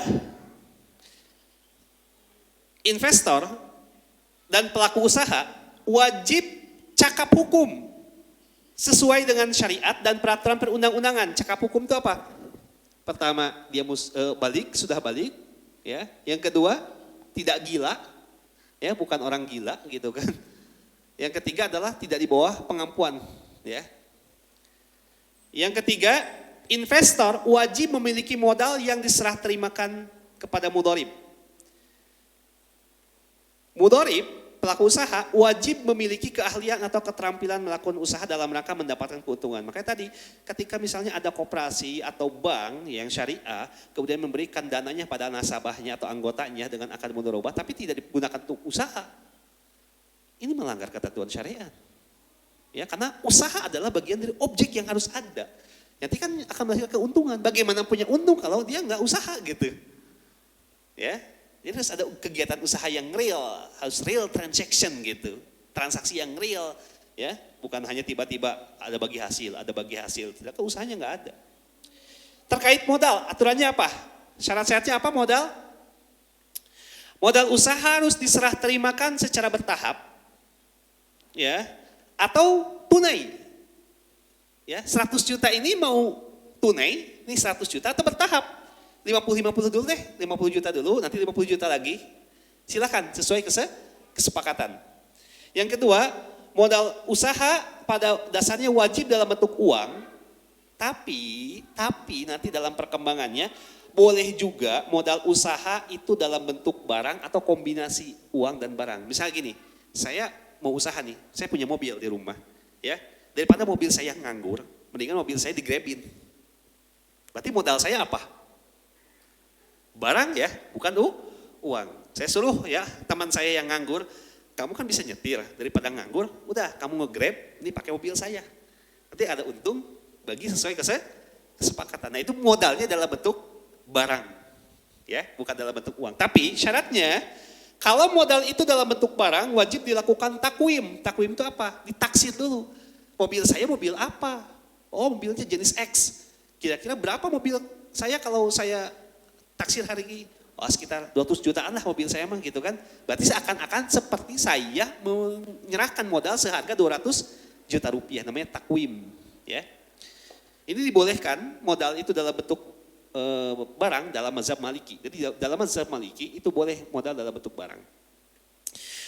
investor dan pelaku usaha wajib cakap hukum sesuai dengan syariat dan peraturan perundang-undangan. Cakap hukum itu apa? Pertama, dia sudah balik, ya. Yang kedua, tidak gila, ya, bukan orang gila gitu kan. Yang ketiga adalah tidak di bawah pengampuan, ya. Yang ketiga, investor wajib memiliki modal yang diserah terimakan kepada mudharib. Mudharib, pelaku usaha, wajib memiliki keahlian atau keterampilan melakukan usaha dalam rangka mendapatkan keuntungan. Makanya tadi, ketika misalnya ada koperasi atau bank yang syariah, kemudian memberikan dananya pada nasabahnya atau anggotanya dengan akad mudharabah, tapi tidak digunakan untuk usaha. Ini melanggar ketentuan syariat. Ya, karena usaha adalah bagian dari objek yang harus ada. Nanti kan akan menghasilkan keuntungan. Bagaimana punya untung kalau dia nggak usaha gitu. Ya, jadi harus ada kegiatan usaha yang real, harus real transaction gitu, transaksi yang real, ya, bukan hanya tiba-tiba ada bagi hasil, ternyata usahanya nggak ada. Terkait modal, aturannya apa? Syarat-syaratnya apa modal? Modal usaha harus diserah terimakan secara bertahap, ya, atau tunai. Ya, 100 juta ini mau tunai, ini 100 juta atau bertahap? 50 dulu deh, 50 juta dulu, nanti 50 juta lagi. Silakan sesuai kesepakatan. Yang kedua, modal usaha pada dasarnya wajib dalam bentuk uang, tapi nanti dalam perkembangannya boleh juga modal usaha itu dalam bentuk barang atau kombinasi uang dan barang. Misalnya gini, saya mau usaha nih, saya punya mobil di rumah, ya. Daripada mobil saya nganggur, mendingan mobil saya digrabin. Berarti modal saya apa? Barang ya, bukan uang. Saya suruh ya teman saya yang nganggur, kamu kan bisa nyetir, daripada nganggur, udah kamu nge-grab, ini pakai mobil saya. Nanti ada untung, bagi sesuai kesepakatan. Nah itu modalnya dalam bentuk barang, ya, bukan dalam bentuk uang. Tapi syaratnya, kalau modal itu dalam bentuk barang, wajib dilakukan takwim. Takwim itu apa? Ditaksir dulu. Mobil saya mobil apa? Oh mobilnya jenis X. Kira-kira berapa mobil saya kalau saya taksir hari ini? Oh sekitar 200 jutaan lah mobil saya emang gitu kan. Berarti seakan-akan seperti saya menyerahkan modal seharga 200 juta rupiah. Namanya takwim. Ya. Ini dibolehkan modal itu dalam bentuk barang dalam mazhab Maliki. Jadi dalam mazhab Maliki itu boleh modal dalam bentuk barang.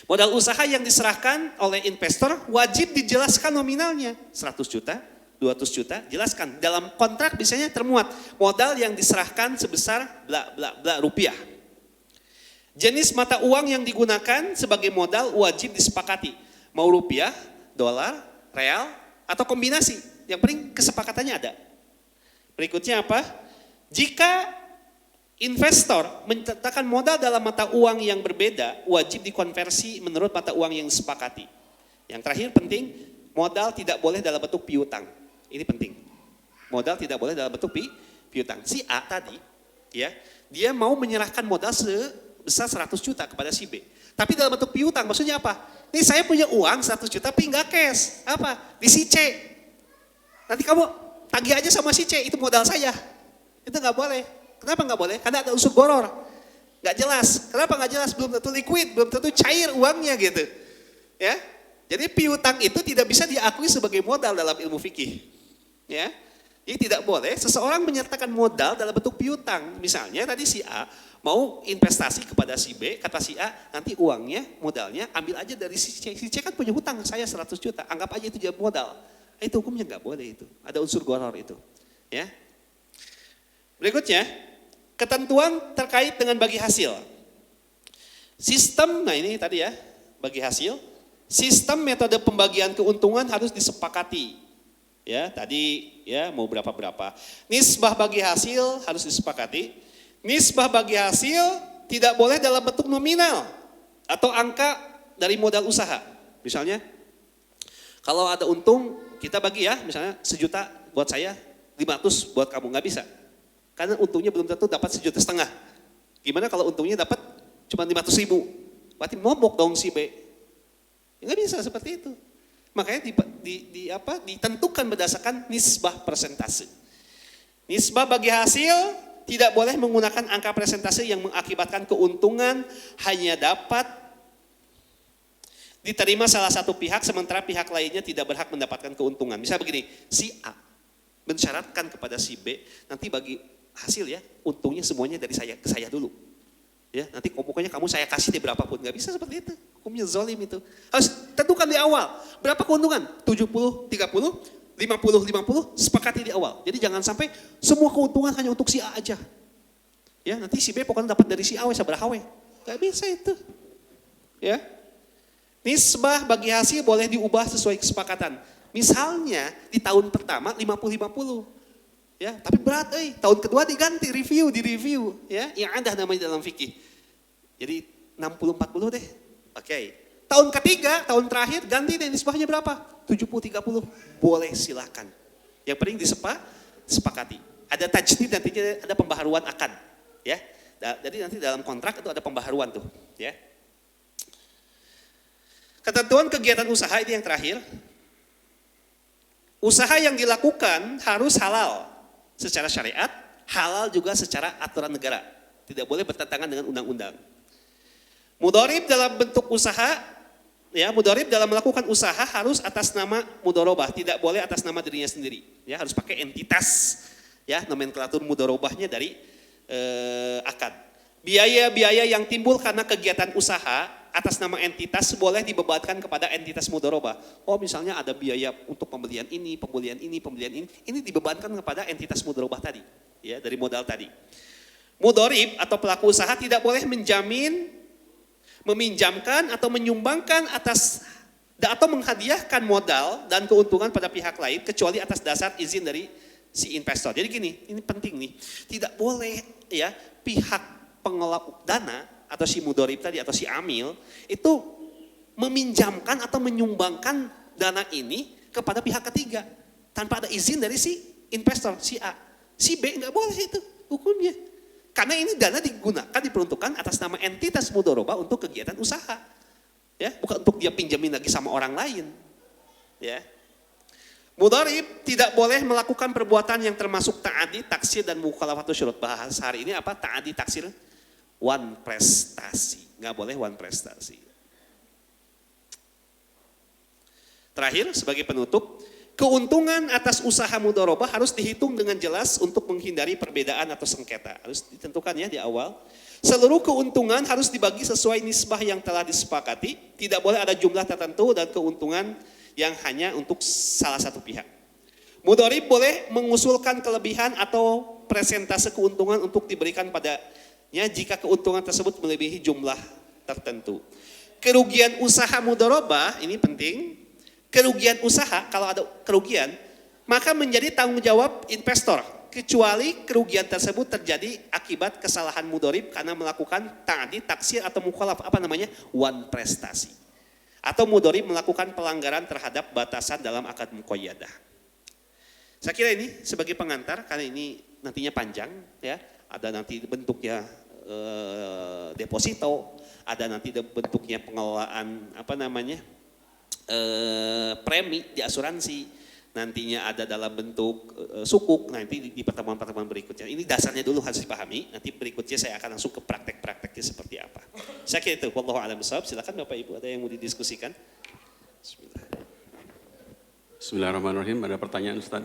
Modal usaha yang diserahkan oleh investor wajib dijelaskan nominalnya. 100 juta, 200 juta, jelaskan. Dalam kontrak biasanya termuat modal yang diserahkan sebesar bla bla bla rupiah. Jenis mata uang yang digunakan sebagai modal wajib disepakati. Mau rupiah, dolar, real, atau kombinasi. Yang penting kesepakatannya ada. Berikutnya apa? Jika investor mencetakkan modal dalam mata uang yang berbeda, wajib dikonversi menurut mata uang yang disepakati. Yang terakhir penting, modal tidak boleh dalam bentuk piutang. Ini penting. Modal tidak boleh dalam bentuk piutang. Si A tadi, ya, dia mau menyerahkan modal sebesar 100 juta kepada si B. Tapi dalam bentuk piutang, maksudnya apa? Ini saya punya uang 100 juta tapi enggak cash. Apa? Di si C. Nanti kamu tagih aja sama si C, itu modal saya. Itu enggak boleh. Kenapa enggak boleh? Karena ada unsur goror. Enggak jelas. Kenapa enggak jelas? Belum tentu liquid, belum tentu cair uangnya gitu. Ya. Jadi piutang itu tidak bisa diakui sebagai modal dalam ilmu fikih. Ya. Jadi tidak boleh seseorang menyertakan modal dalam bentuk piutang. Misalnya tadi si A mau investasi kepada si B, kata si A, nanti uangnya, modalnya ambil aja dari si C. Si C kan punya hutang, saya 100 juta, anggap aja itu jadi modal. Itu hukumnya enggak boleh itu. Ada unsur goror itu. Ya. Berikutnya, ketentuan terkait dengan bagi hasil. Sistem, nah ini tadi ya, bagi hasil. Sistem metode pembagian keuntungan harus disepakati. Ya, tadi ya mau berapa-berapa. Nisbah bagi hasil harus disepakati. Nisbah bagi hasil tidak boleh dalam bentuk nominal atau angka dari modal usaha. Misalnya, kalau ada untung kita bagi ya, misalnya 1 juta buat saya, 500 buat kamu, nggak bisa. Karena untungnya belum tentu dapat 1,5 juta. Gimana kalau untungnya dapat cuma 500.000? Berarti momok dong si B. Ya, nggak bisa seperti itu. Makanya ditentukan berdasarkan nisbah persentase. Nisbah bagi hasil tidak boleh menggunakan angka persentase yang mengakibatkan keuntungan hanya dapat diterima salah satu pihak sementara pihak lainnya tidak berhak mendapatkan keuntungan. Misalnya begini, si A mensyaratkan kepada si B, nanti bagi hasil ya, untungnya semuanya dari saya ke saya dulu. Ya, nanti pokoknya kamu saya kasih deh berapapun, nggak bisa seperti itu. Hukumnya zalim itu. Harus tentukan di awal. Berapa keuntungan? 70, 30, 50, 50, sepakati di awal. Jadi jangan sampai semua keuntungan hanya untuk si A aja. Ya, nanti si B pokoknya dapat dari si A sabaraha we. Nggak bisa itu. Ya. Nisbah bagi hasil boleh diubah sesuai kesepakatan. Misalnya di tahun pertama 50-50. Ya, tapi berat tahun kedua diganti, di review ya, yang ada namanya dalam fikih. Jadi 60-40 deh. Oke. Tahun ketiga, tahun terakhir ganti deh nisbahnya berapa? 70-30. Boleh silakan. Yang penting disepakati. Ada tajdid nantinya, ada pembaharuan akan, ya. Jadi nanti dalam kontrak itu ada pembaharuan tuh, ya. Ketentuan kegiatan usaha ini yang terakhir. Usaha yang dilakukan harus halal secara syariat, halal juga secara aturan negara. Tidak boleh bertentangan dengan undang-undang. Mudharib dalam bentuk usaha, ya, mudharib dalam melakukan usaha harus atas nama mudharabah, tidak boleh atas nama dirinya sendiri. Ya, harus pakai entitas. Ya, nomenklatur mudharabahnya dari akad. Biaya-biaya yang timbul karena kegiatan usaha atas nama entitas boleh dibebankan kepada entitas mudharabah. Oh, misalnya ada biaya untuk pembelian ini, ini dibebankan kepada entitas mudharabah tadi, ya, dari modal tadi. Mudharib atau pelaku usaha tidak boleh menjamin, meminjamkan atau menyumbangkan atau menghadiahkan modal dan keuntungan pada pihak lain kecuali atas dasar izin dari si investor. Jadi gini, ini penting nih, tidak boleh ya pihak pengelola dana atau si mudharib tadi atau si amil itu meminjamkan atau menyumbangkan dana ini kepada pihak ketiga tanpa ada izin dari si investor, si A. Si B nggak boleh itu hukumnya. Karena ini dana digunakan, diperuntukkan atas nama entitas mudharabah untuk kegiatan usaha. Ya, bukan untuk dia pinjamin lagi sama orang lain. Ya. Mudharib tidak boleh melakukan perbuatan yang termasuk ta'adi, taksir dan mukhalafatus syurut. Bahasa hari ini apa? Ta'adi, taksir, one prestasi. Nggak boleh one prestasi. Terakhir, sebagai penutup, keuntungan atas usaha mudharabah harus dihitung dengan jelas untuk menghindari perbedaan atau sengketa. Harus ditentukan ya di awal. Seluruh keuntungan harus dibagi sesuai nisbah yang telah disepakati. Tidak boleh ada jumlah tertentu dan keuntungan yang hanya untuk salah satu pihak. Mudharib boleh mengusulkan kelebihan atau presentase keuntungan untuk diberikan padanya jika keuntungan tersebut melebihi jumlah tertentu. Kerugian usaha mudharabah, ini penting. Kerugian usaha, kalau ada kerugian, maka menjadi tanggung jawab investor. Kecuali kerugian tersebut terjadi akibat kesalahan mudharib karena melakukan ta'adi, taksir atau mukhalaf, one prestasi. Atau mudharib melakukan pelanggaran terhadap batasan dalam akad muqayyadah. Saya kira ini sebagai pengantar, karena ini nantinya panjang, ya. Ada nanti bentuknya deposito, ada nanti bentuknya pengelolaan premi di asuransi, nantinya ada dalam bentuk sukuk, nanti di pertemuan-pertemuan berikutnya. Ini dasarnya dulu harus dipahami, nanti berikutnya saya akan langsung ke praktek-prakteknya seperti apa. Saya kira itu, wallahu a'lam bishawab. Silakan Bapak Ibu, ada yang mau didiskusikan? Bismillahirrahmanirrahim, ada pertanyaan Ustaz.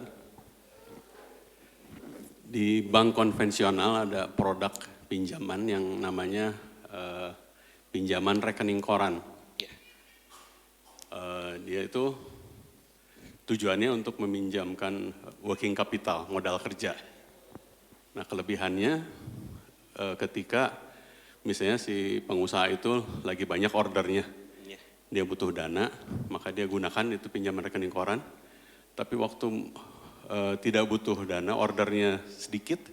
Di bank konvensional ada produk pinjaman yang namanya pinjaman rekening koran. Dia itu tujuannya untuk meminjamkan working capital, modal kerja. Nah, kelebihannya ketika misalnya si pengusaha itu lagi banyak ordernya, dia butuh dana, maka dia gunakan itu pinjaman rekening koran. Tapi waktu tidak butuh dana, ordernya sedikit,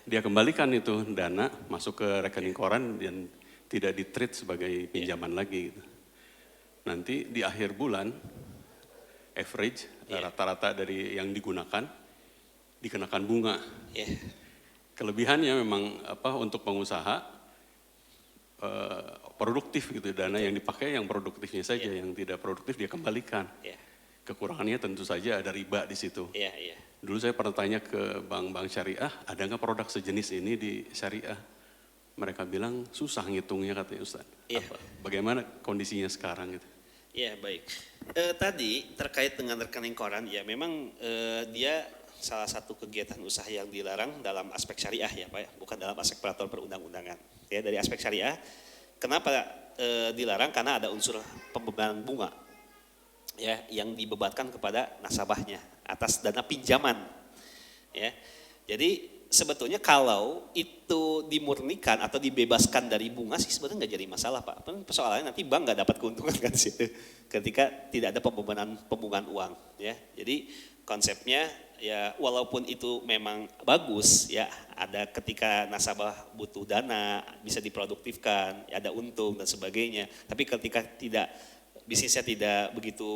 dia kembalikan itu dana masuk ke rekening koran dan tidak di-treat sebagai pinjaman lagi. Gitu. Nanti di akhir bulan, average, rata-rata dari yang digunakan, dikenakan bunga. Kelebihannya memang untuk pengusaha, produktif gitu, dana yang dipakai yang produktifnya saja, yang tidak produktif dia kembalikan. Kekurangannya tentu saja ada riba di situ. Dulu saya pernah tanya ke bank-bank syariah, ada nggak produk sejenis ini di syariah? Mereka bilang susah ngitungnya katanya Ustaz. Bagaimana kondisinya sekarang gitu? Ya baik. Tadi terkait dengan rekening koran, ya memang dia salah satu kegiatan usaha yang dilarang dalam aspek syariah ya Pak ya, bukan dalam aspek peraturan perundang-undangan. Ya dari aspek syariah, kenapa dilarang? Karena ada unsur pembebanan bunga, ya yang dibebankan kepada nasabahnya atas dana pinjaman. Ya, jadi sebetulnya kalau itu dimurnikan atau dibebaskan dari bunga sih sebetulnya nggak jadi masalah Pak. Persoalannya nanti bank nggak dapat keuntungan kan di situ ketika tidak ada pembebanan uang. Ya, jadi konsepnya ya walaupun itu memang bagus ya, ada ketika nasabah butuh dana bisa diproduktifkan, ya ada untung dan sebagainya. Tapi ketika tidak bisnisnya tidak begitu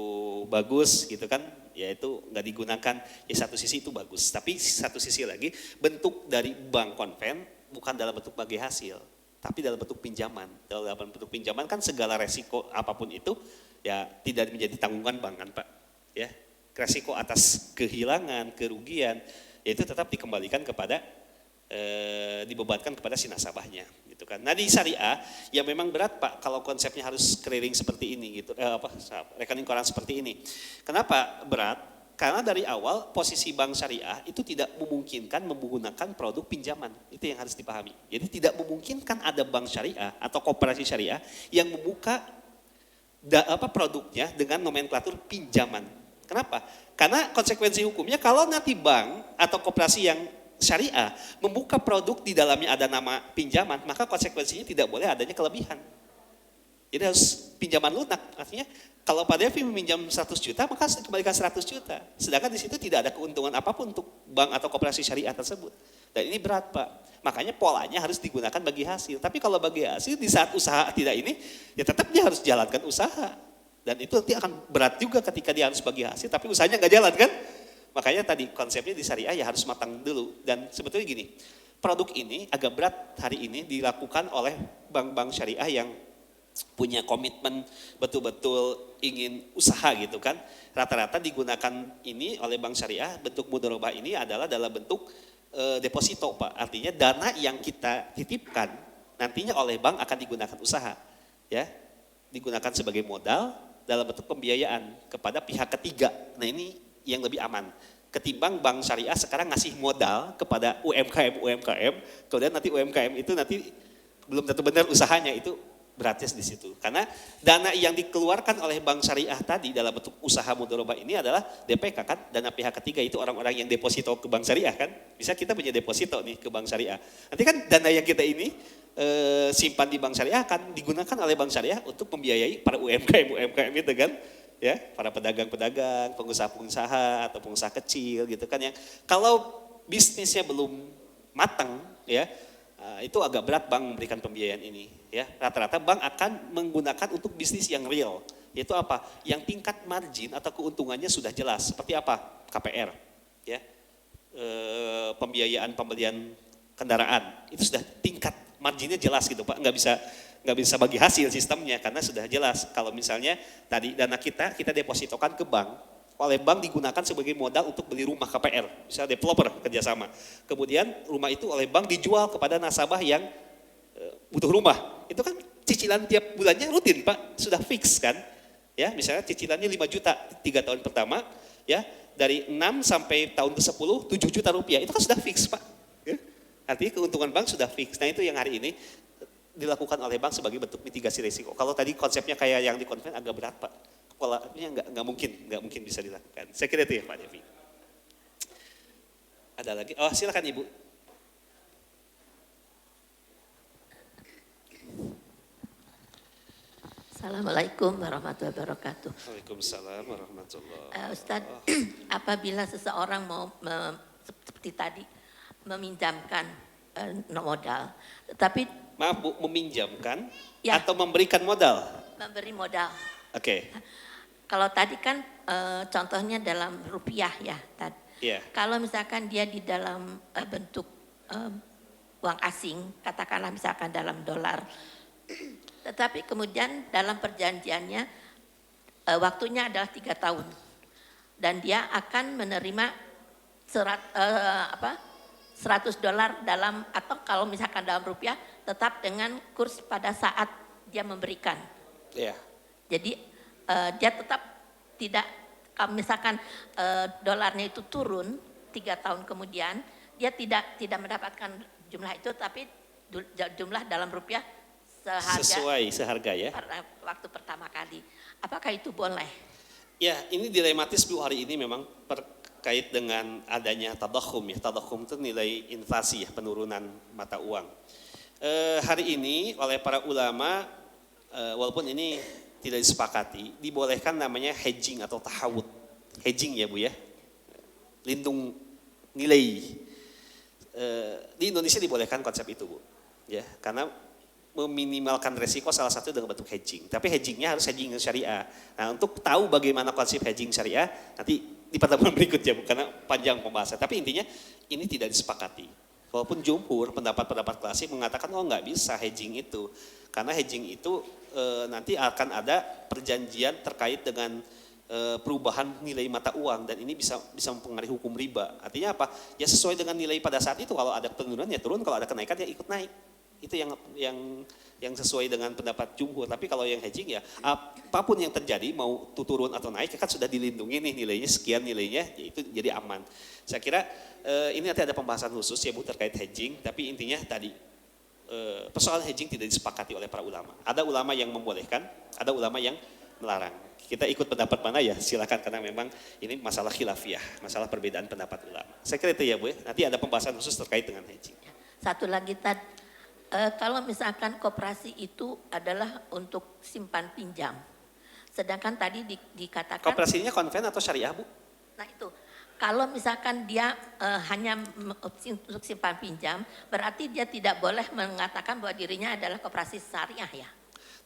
bagus gitu kan, ya itu nggak digunakan, ya satu sisi itu bagus. Tapi satu sisi lagi bentuk dari bank konven bukan dalam bentuk bagi hasil, tapi dalam bentuk pinjaman. Dalam bentuk pinjaman kan segala resiko apapun itu ya tidak menjadi tanggungan bank kan Pak. Ya, resiko atas kehilangan, kerugian, yaitu tetap dikembalikan kepada dibebankan kepada si nasabahnya gitu kan. Nah di syariah ya memang berat Pak kalau konsepnya harus clearing seperti ini gitu, rekening koran seperti ini. Kenapa berat? Karena dari awal posisi bank syariah itu tidak memungkinkan menggunakan produk pinjaman, itu yang harus dipahami. Jadi tidak memungkinkan ada bank syariah atau koperasi syariah yang membuka produknya dengan nomenklatur pinjaman. Kenapa? Karena konsekuensi hukumnya kalau nanti bank atau koperasi yang syariah membuka produk di dalamnya ada nama pinjaman, maka konsekuensinya tidak boleh adanya kelebihan. Jadi harus pinjaman lunak, artinya kalau Pak Devi meminjam 100 juta maka dikembalikan 100 juta. Sedangkan di situ tidak ada keuntungan apapun untuk bank atau koperasi syariah tersebut. Dan ini berat Pak. Makanya polanya harus digunakan bagi hasil. Tapi kalau bagi hasil di saat usaha tidak ini, ya tetap dia harus jalankan usaha. Dan itu nanti akan berat juga ketika dia harus bagi hasil, tapi usahanya nggak jalan kan? Makanya tadi konsepnya di syariah ya harus matang dulu. Dan sebetulnya gini, produk ini agak berat hari ini dilakukan oleh bank-bank syariah yang punya komitmen betul-betul ingin usaha gitu kan. Rata-rata digunakan ini oleh bank syariah, bentuk mudharabah ini adalah dalam bentuk deposito Pak. Artinya dana yang kita titipkan nantinya oleh bank akan digunakan usaha. Ya, digunakan sebagai modal dalam bentuk pembiayaan kepada pihak ketiga. Nah ini yang lebih aman ketimbang bank syariah sekarang ngasih modal kepada UMKM, kemudian nanti UMKM itu nanti belum tentu benar usahanya, itu beratnya di situ. Karena dana yang dikeluarkan oleh bank syariah tadi dalam bentuk usaha mudharabah ini adalah DPK kan, dana pihak ketiga itu orang-orang yang deposito ke bank syariah kan. Bisa kita punya deposito nih ke bank syariah. Nanti kan dana yang kita ini simpan di bank syariah akan digunakan oleh bank syariah untuk membiayai para UMKM itu kan. Ya, para pedagang-pedagang, pengusaha-pengusaha atau pengusaha kecil gitu kan yang kalau bisnisnya belum matang ya, itu agak berat bank memberikan pembiayaan ini ya. Rata-rata bank akan menggunakan untuk bisnis yang real, yaitu apa? Yang tingkat margin atau keuntungannya sudah jelas. Seperti apa? KPR ya. Pembiayaan pembelian kendaraan itu sudah tingkat marginnya jelas gitu Pak, nggak bisa bagi hasil sistemnya karena sudah jelas. Kalau misalnya tadi dana kita depositokan ke bank, oleh bank digunakan sebagai modal untuk beli rumah KPR, misalnya developer kerjasama. Kemudian rumah itu oleh bank dijual kepada nasabah yang butuh rumah. Itu kan cicilan tiap bulannya rutin Pak, sudah fix kan? Ya, misalnya cicilannya 5 juta 3 tahun pertama, ya dari 6 sampai tahun ke-10 7 juta rupiah, itu kan sudah fix Pak. Ya? Artinya keuntungan bank sudah fix. Nah itu yang hari ini dilakukan oleh bank sebagai bentuk mitigasi risiko. Kalau tadi konsepnya kayak yang di konven agak berat Pak, polanya nggak mungkin bisa dilakukan. Saya kira itu ya Pak Devi. Ada lagi? Oh silakan Ibu. Assalamualaikum warahmatullahi wabarakatuh. Waalaikumsalam warahmatullahi. Ustadz, apabila seseorang mau seperti tadi meminjamkan modal, tetapi Maaf Bu, meminjamkan ya, atau memberikan modal? memberi modal. Oke. Kalau tadi kan contohnya dalam rupiah ya, Tad. Iya. Kalau misalkan dia di dalam bentuk uang asing, katakanlah misalkan dalam dolar, tetapi kemudian dalam perjanjiannya waktunya adalah 3 tahun dan dia akan menerima $100 dalam, atau kalau misalkan dalam rupiah tetap dengan kurs pada saat dia memberikan. Iya. Jadi dia tetap tidak, kalau misalkan dolarnya itu turun 3 tahun kemudian, dia tidak mendapatkan jumlah itu, tapi jumlah dalam rupiah seharga ya. Waktu pertama kali. Apakah itu boleh? Ya, ini dilematis Bu hari ini memang terkait dengan adanya tadakhum ya. Tadakhum itu nilai inflasi ya, penurunan mata uang. Hari ini oleh para ulama, walaupun ini tidak disepakati, dibolehkan namanya hedging atau tahawud. Hedging ya Bu ya, lindung nilai. Di Indonesia dibolehkan konsep itu Bu, ya karena meminimalkan resiko salah satu dengan bentuk hedging. Tapi hedgingnya harus hedging syariah. Nah untuk tahu bagaimana konsep hedging syariah nanti di pertemuan berikutnya Bu, karena panjang pembahasan. Tapi intinya ini tidak disepakati. Walaupun jumhur, pendapat-pendapat klasik mengatakan oh nggak bisa hedging itu. Karena hedging itu nanti akan ada perjanjian terkait dengan perubahan nilai mata uang dan ini bisa mempengaruhi hukum riba. Artinya apa? Ya sesuai dengan nilai pada saat itu, kalau ada penurunan ya turun, kalau ada kenaikan ya ikut naik. Itu yang sesuai dengan pendapat jumhur. Tapi kalau yang hedging ya apapun yang terjadi mau turun atau naik kan sudah dilindungi nih nilainya sekian nilainya, ya itu jadi aman. Saya kira ini nanti ada pembahasan khusus ya Bu terkait hedging, tapi intinya tadi persoalan hedging tidak disepakati oleh para ulama. Ada ulama yang membolehkan, ada ulama yang melarang. Kita ikut pendapat mana ya silakan, karena memang ini masalah khilafiyah, masalah perbedaan pendapat ulama. Saya kira itu ya Bu, nanti ada pembahasan khusus terkait dengan hedging. Satu lagi kalau misalkan koperasi itu adalah untuk simpan pinjam, sedangkan tadi dikatakan Koperasinya konven atau syariah Bu? Nah itu, kalau misalkan dia hanya untuk simpan pinjam, berarti dia tidak boleh mengatakan bahwa dirinya adalah koperasi syariah ya?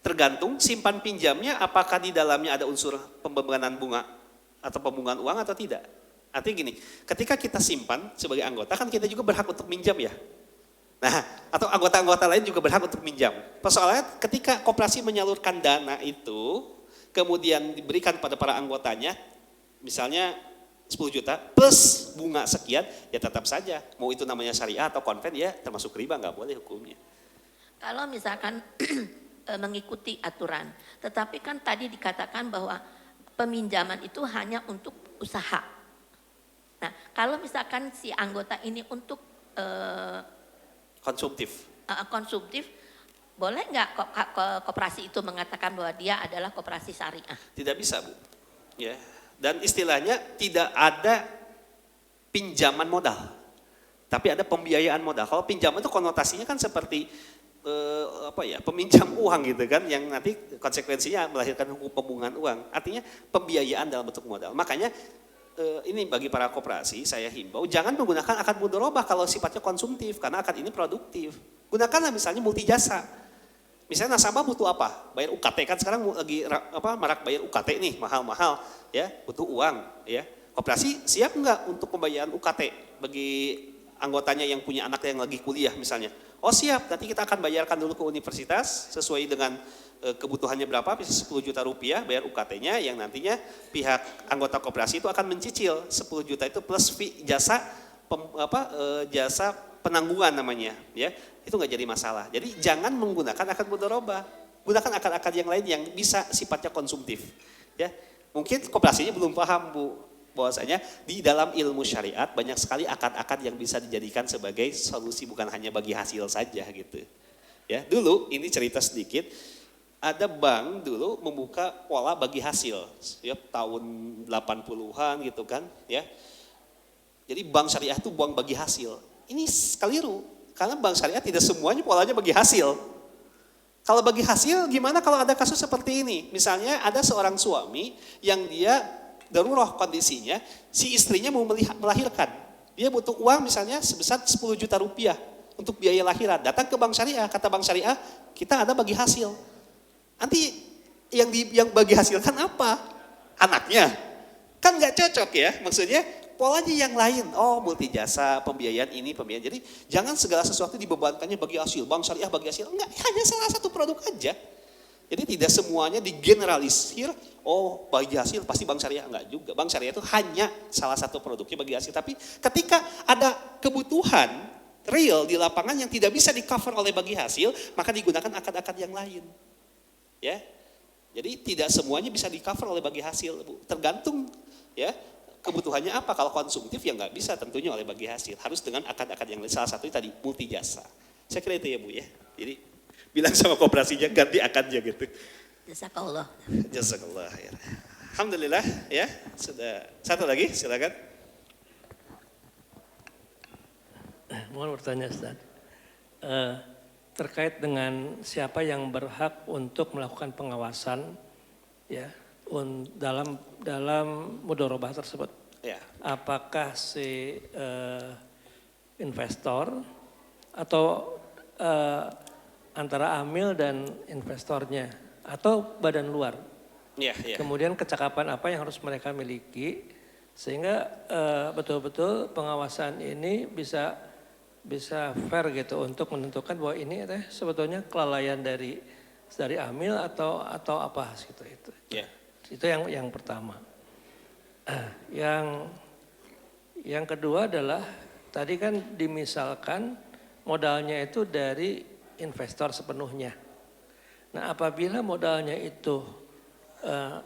Tergantung simpan pinjamnya apakah di dalamnya ada unsur pembebanan bunga atau pembungaan uang atau tidak. Artinya gini, ketika kita simpan sebagai anggota kan kita juga berhak untuk minjam ya. Nah, atau anggota-anggota lain juga berhak untuk minjam. Persoalannya ketika koperasi menyalurkan dana itu, kemudian diberikan pada para anggotanya, misalnya 10 juta plus bunga sekian, ya tetap saja. Mau itu namanya syariah atau konven ya termasuk riba, nggak boleh hukumnya. Kalau misalkan mengikuti aturan, tetapi kan tadi dikatakan bahwa peminjaman itu hanya untuk usaha. Nah, kalau misalkan si anggota ini untuk Konsumtif. konsumtif, boleh nggak koperasi itu mengatakan bahwa dia adalah koperasi syariah? Tidak bisa Bu. Ya. Dan istilahnya tidak ada pinjaman modal, tapi ada pembiayaan modal. Kalau pinjaman itu konotasinya kan seperti peminjam uang gitu kan, yang nanti konsekuensinya melahirkan hukum pembungaan uang. Artinya pembiayaan dalam bentuk modal. Makanya ini bagi para koperasi saya himbau jangan menggunakan akad mudharabah kalau sifatnya konsumtif, karena akad ini produktif. Gunakanlah misalnya multi jasa. Misalnya nasabah butuh apa? Bayar UKT, kan sekarang lagi marak bayar UKT nih, mahal-mahal ya, butuh uang ya. Koperasi siap enggak untuk pembayaran UKT bagi anggotanya yang punya anak yang lagi kuliah misalnya? Oh siap, nanti kita akan bayarkan dulu ke universitas sesuai dengan kebutuhannya berapa, bisa 10 juta rupiah bayar UKT-nya, yang nantinya pihak anggota koperasi itu akan mencicil 10 juta itu plus fee jasa jasa penanggungan namanya ya. Itu nggak jadi masalah. Jadi jangan menggunakan akad mudharabah, gunakan akad-akad yang lain yang bisa sifatnya konsumtif ya. Mungkin koperasinya belum paham Bu, bahwasanya di dalam ilmu syariat banyak sekali akad-akad yang bisa dijadikan sebagai solusi, bukan hanya bagi hasil saja gitu. Ya, dulu ini cerita sedikit, ada bank dulu membuka pola bagi hasil ya tahun 80-an gitu kan ya. Jadi bank syariah itu bank bagi hasil. Ini keliru, karena bank syariah tidak semuanya polanya bagi hasil. Kalau bagi hasil gimana kalau ada kasus seperti ini? Misalnya ada seorang suami yang dia darurat kondisinya, si istrinya mau melahirkan. Dia butuh uang misalnya sebesar 10 juta rupiah untuk biaya lahiran. Datang ke bank syariah, kata bank syariah, kita ada bagi hasil. Nanti yang bagi hasil kan apa? Anaknya. Kan nggak cocok ya, maksudnya polanya yang lain. Oh multi jasa, pembiayaan ini, pembiayaan. Jadi jangan segala sesuatu dibebankannya bagi hasil. Bank syariah bagi hasil. Enggak, hanya salah satu produk aja. Jadi tidak semuanya digeneralisir, oh bagi hasil pasti bank syariah, enggak juga. Bank syariah itu hanya salah satu produknya bagi hasil. Tapi ketika ada kebutuhan real di lapangan yang tidak bisa di-cover oleh bagi hasil, maka digunakan akad-akad yang lain. Ya. Jadi tidak semuanya bisa di-cover oleh bagi hasil, Bu. Tergantung ya kebutuhannya apa. Kalau konsumtif ya nggak bisa tentunya oleh bagi hasil. Harus dengan akad-akad yang lain. Salah satu tadi multi jasa. Saya kira itu ya Bu ya. Jadi bilang sama koperasinya ganti akadnya gitu. Jazakallah. Jazakallah khair. Alhamdulillah ya. Sudah satu lagi silakan. Mohon bertanya Ustaz. Terkait dengan siapa yang berhak untuk melakukan pengawasan ya dalam mudharabah tersebut. Ya. Apakah si investor atau antara amil dan investornya atau badan luar. Ya. Kemudian kecakapan apa yang harus mereka miliki sehingga betul-betul pengawasan ini bisa fair gitu untuk menentukan bahwa ini teh sebetulnya kelalaian dari amil atau apa gitu itu. Ya. Itu yang pertama. Yang kedua adalah tadi kan dimisalkan modalnya itu dari investor sepenuhnya. Nah, apabila modalnya itu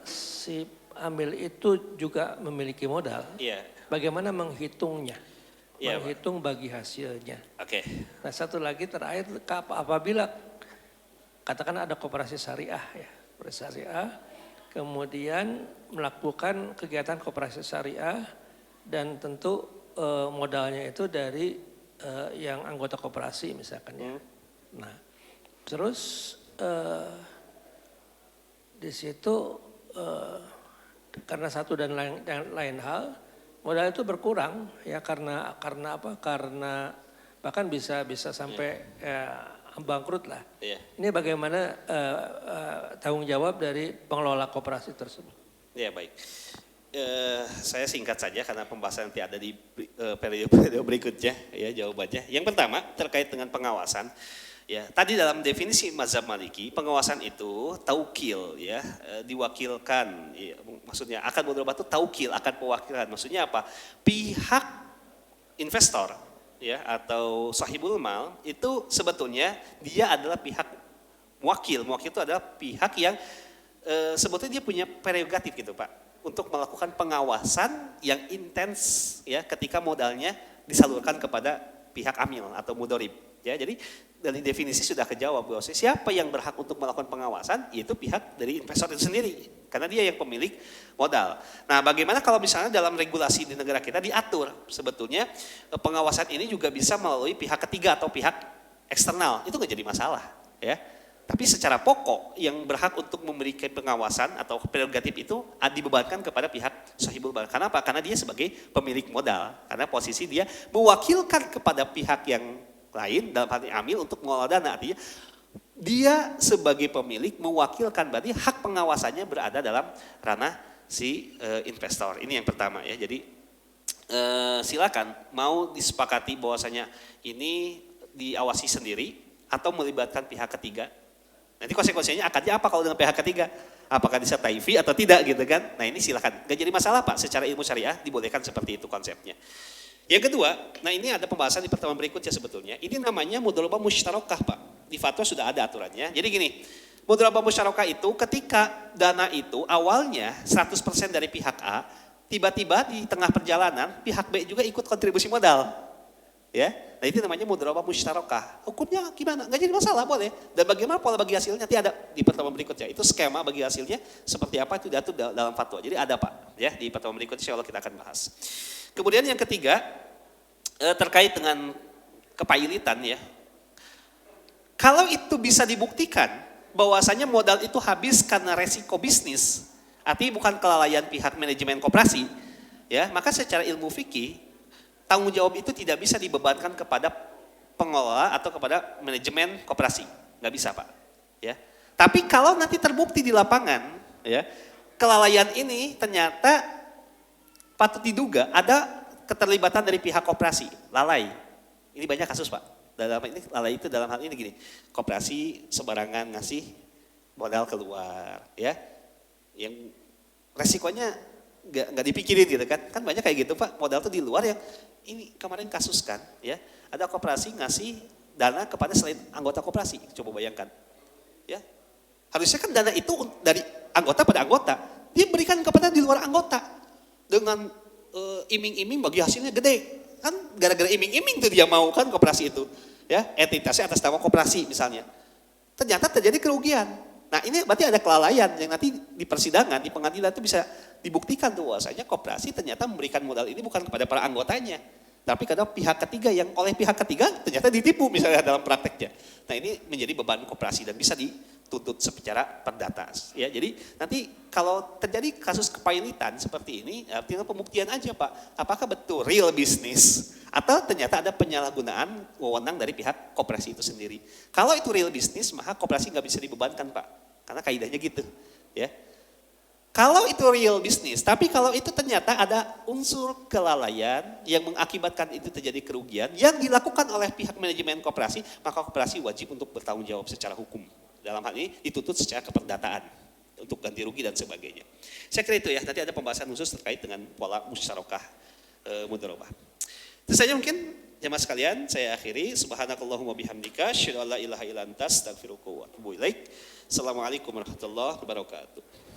si amil itu juga memiliki modal, Iya. bagaimana menghitungnya? Iya, Menghitung bagi hasilnya. Oke. Nah, satu lagi terakhir apabila katakan ada koperasi syariah ya, koperasi syariah, kemudian melakukan kegiatan koperasi syariah dan tentu modalnya itu dari yang anggota koperasi misalkan ya. Nah, terus di situ karena satu dan lain hal modal itu berkurang ya karena apa? Karena bahkan bisa sampai bangkrut lah. Iya. Ini bagaimana tanggung jawab dari pengelola koperasi tersebut? Ya, baik. Saya singkat saja karena pembahasan nanti ada di periode berikutnya ya jawabannya. Yang pertama terkait dengan pengawasan. Ya, tadi dalam definisi mazhab Maliki, pengawasan itu taukil ya, diwakilkan. Ya, maksudnya akan mudharabah itu taukil, akan pewakilan. Maksudnya apa? Pihak investor ya atau sahibul mal itu sebetulnya dia adalah pihak muwakil. Muwakil itu adalah pihak yang sebetulnya dia punya prerogatif gitu, Pak, untuk melakukan pengawasan yang intens ya ketika modalnya disalurkan kepada pihak amil atau mudharib. Ya, jadi dari definisi sudah kejawab bahwa siapa yang berhak untuk melakukan pengawasan yaitu pihak dari investor itu sendiri karena dia yang pemilik modal. Nah, bagaimana kalau misalnya dalam regulasi di negara kita diatur sebetulnya pengawasan ini juga bisa melalui pihak ketiga atau pihak eksternal, itu nggak jadi masalah ya. Tapi secara pokok yang berhak untuk memberikan pengawasan atau prerogatif itu dibebankan kepada pihak sahibul mal. Karena apa? Karena dia sebagai pemilik modal. Karena posisi dia mewakilkan kepada pihak yang lain dalam hal ini amil untuk mengelola dana. Artinya dia sebagai pemilik mewakilkan, berarti hak pengawasannya berada dalam ranah si investor. Ini yang pertama ya. Jadi silakan mau disepakati bahwasanya ini diawasi sendiri atau melibatkan pihak ketiga. Nanti konsekuensinya akadnya apa kalau dengan pihak ketiga? Apakah disertai fee atau tidak gitu kan? Nah, ini silakan. Gak jadi masalah, Pak, secara ilmu syariah dibolehkan seperti itu konsepnya. Yang kedua, nah ini ada pembahasan di pertemuan berikutnya sebetulnya. Ini namanya mudharabah musyarakah, Pak. Di fatwa sudah ada aturannya. Jadi gini, mudharabah musyarakah itu ketika dana itu awalnya 100% dari pihak A, tiba-tiba di tengah perjalanan pihak B juga ikut kontribusi modal. Ya, nah itu namanya mudharabah musyarakah. Hukumnya gimana? Nggak jadi masalah, boleh. Dan bagaimana pola bagi hasilnya nanti ada di pertemuan berikutnya. Itu skema bagi hasilnya seperti apa itu diatur dalam fatwa. Jadi ada, Pak, ya di pertemuan berikutnya insyaallah kita akan bahas. Kemudian yang ketiga terkait dengan kepailitan ya. Kalau itu bisa dibuktikan bahwasanya modal itu habis karena resiko bisnis, artinya bukan kelalaian pihak manajemen koperasi, ya, maka secara ilmu fikih tanggung jawab itu tidak bisa dibebankan kepada pengelola atau kepada manajemen koperasi, nggak bisa, Pak. Ya. Tapi kalau nanti terbukti di lapangan, ya, kelalaian ini ternyata patut diduga ada keterlibatan dari pihak koperasi, lalai. Ini banyak kasus, Pak. Dalam ini lalai itu dalam hal ini gini, koperasi sembarangan ngasih modal keluar, ya, yang resikonya nggak dipikirin gitu kan? Kan banyak kayak gitu, Pak. Modal tuh di luar yang ini kemarin kasus kan, ya, ada koperasi ngasih dana kepada selain anggota koperasi, coba bayangkan, ya. Harusnya kan dana itu dari anggota pada anggota, dia berikan kepada di luar anggota dengan iming-iming bagi hasilnya gede. Kan gara-gara iming-iming tuh dia mau kan koperasi itu. Ya, entitasnya atas nama koperasi misalnya. Ternyata terjadi kerugian. Nah, ini berarti ada kelalaian yang nanti di persidangan, di pengadilan itu bisa dibuktikan tuh bahwasanya koperasi ternyata memberikan modal ini bukan kepada para anggotanya, tapi kepada pihak ketiga yang oleh pihak ketiga ternyata ditipu misalnya dalam prakteknya. Nah, ini menjadi beban koperasi dan bisa dituntut secara perdata. Ya, jadi nanti kalau terjadi kasus kepailitan seperti ini, tinggal pembuktian aja, Pak. Apakah betul real bisnis atau ternyata ada penyalahgunaan wewenang dari pihak koperasi itu sendiri. Kalau itu real bisnis, maka koperasi nggak bisa dibebankan, Pak. Karena kaidahnya gitu, ya. Kalau itu real bisnis, tapi kalau itu ternyata ada unsur kelalaian yang mengakibatkan itu terjadi kerugian yang dilakukan oleh pihak manajemen koperasi, maka koperasi wajib untuk bertanggung jawab secara hukum. Dalam hal ini dituntut secara keperdataan untuk ganti rugi dan sebagainya. Saya kira itu ya, nanti ada pembahasan khusus terkait dengan pola musyarakah mudharabah. Itu saja mungkin jemaah sekalian, saya akhiri. Subhanakallahumma bihamdika, asyhadu an la ilaha illa anta, astaghfiruka wa atubu ilaik. Assalamualaikum warahmatullahi wabarakatuh.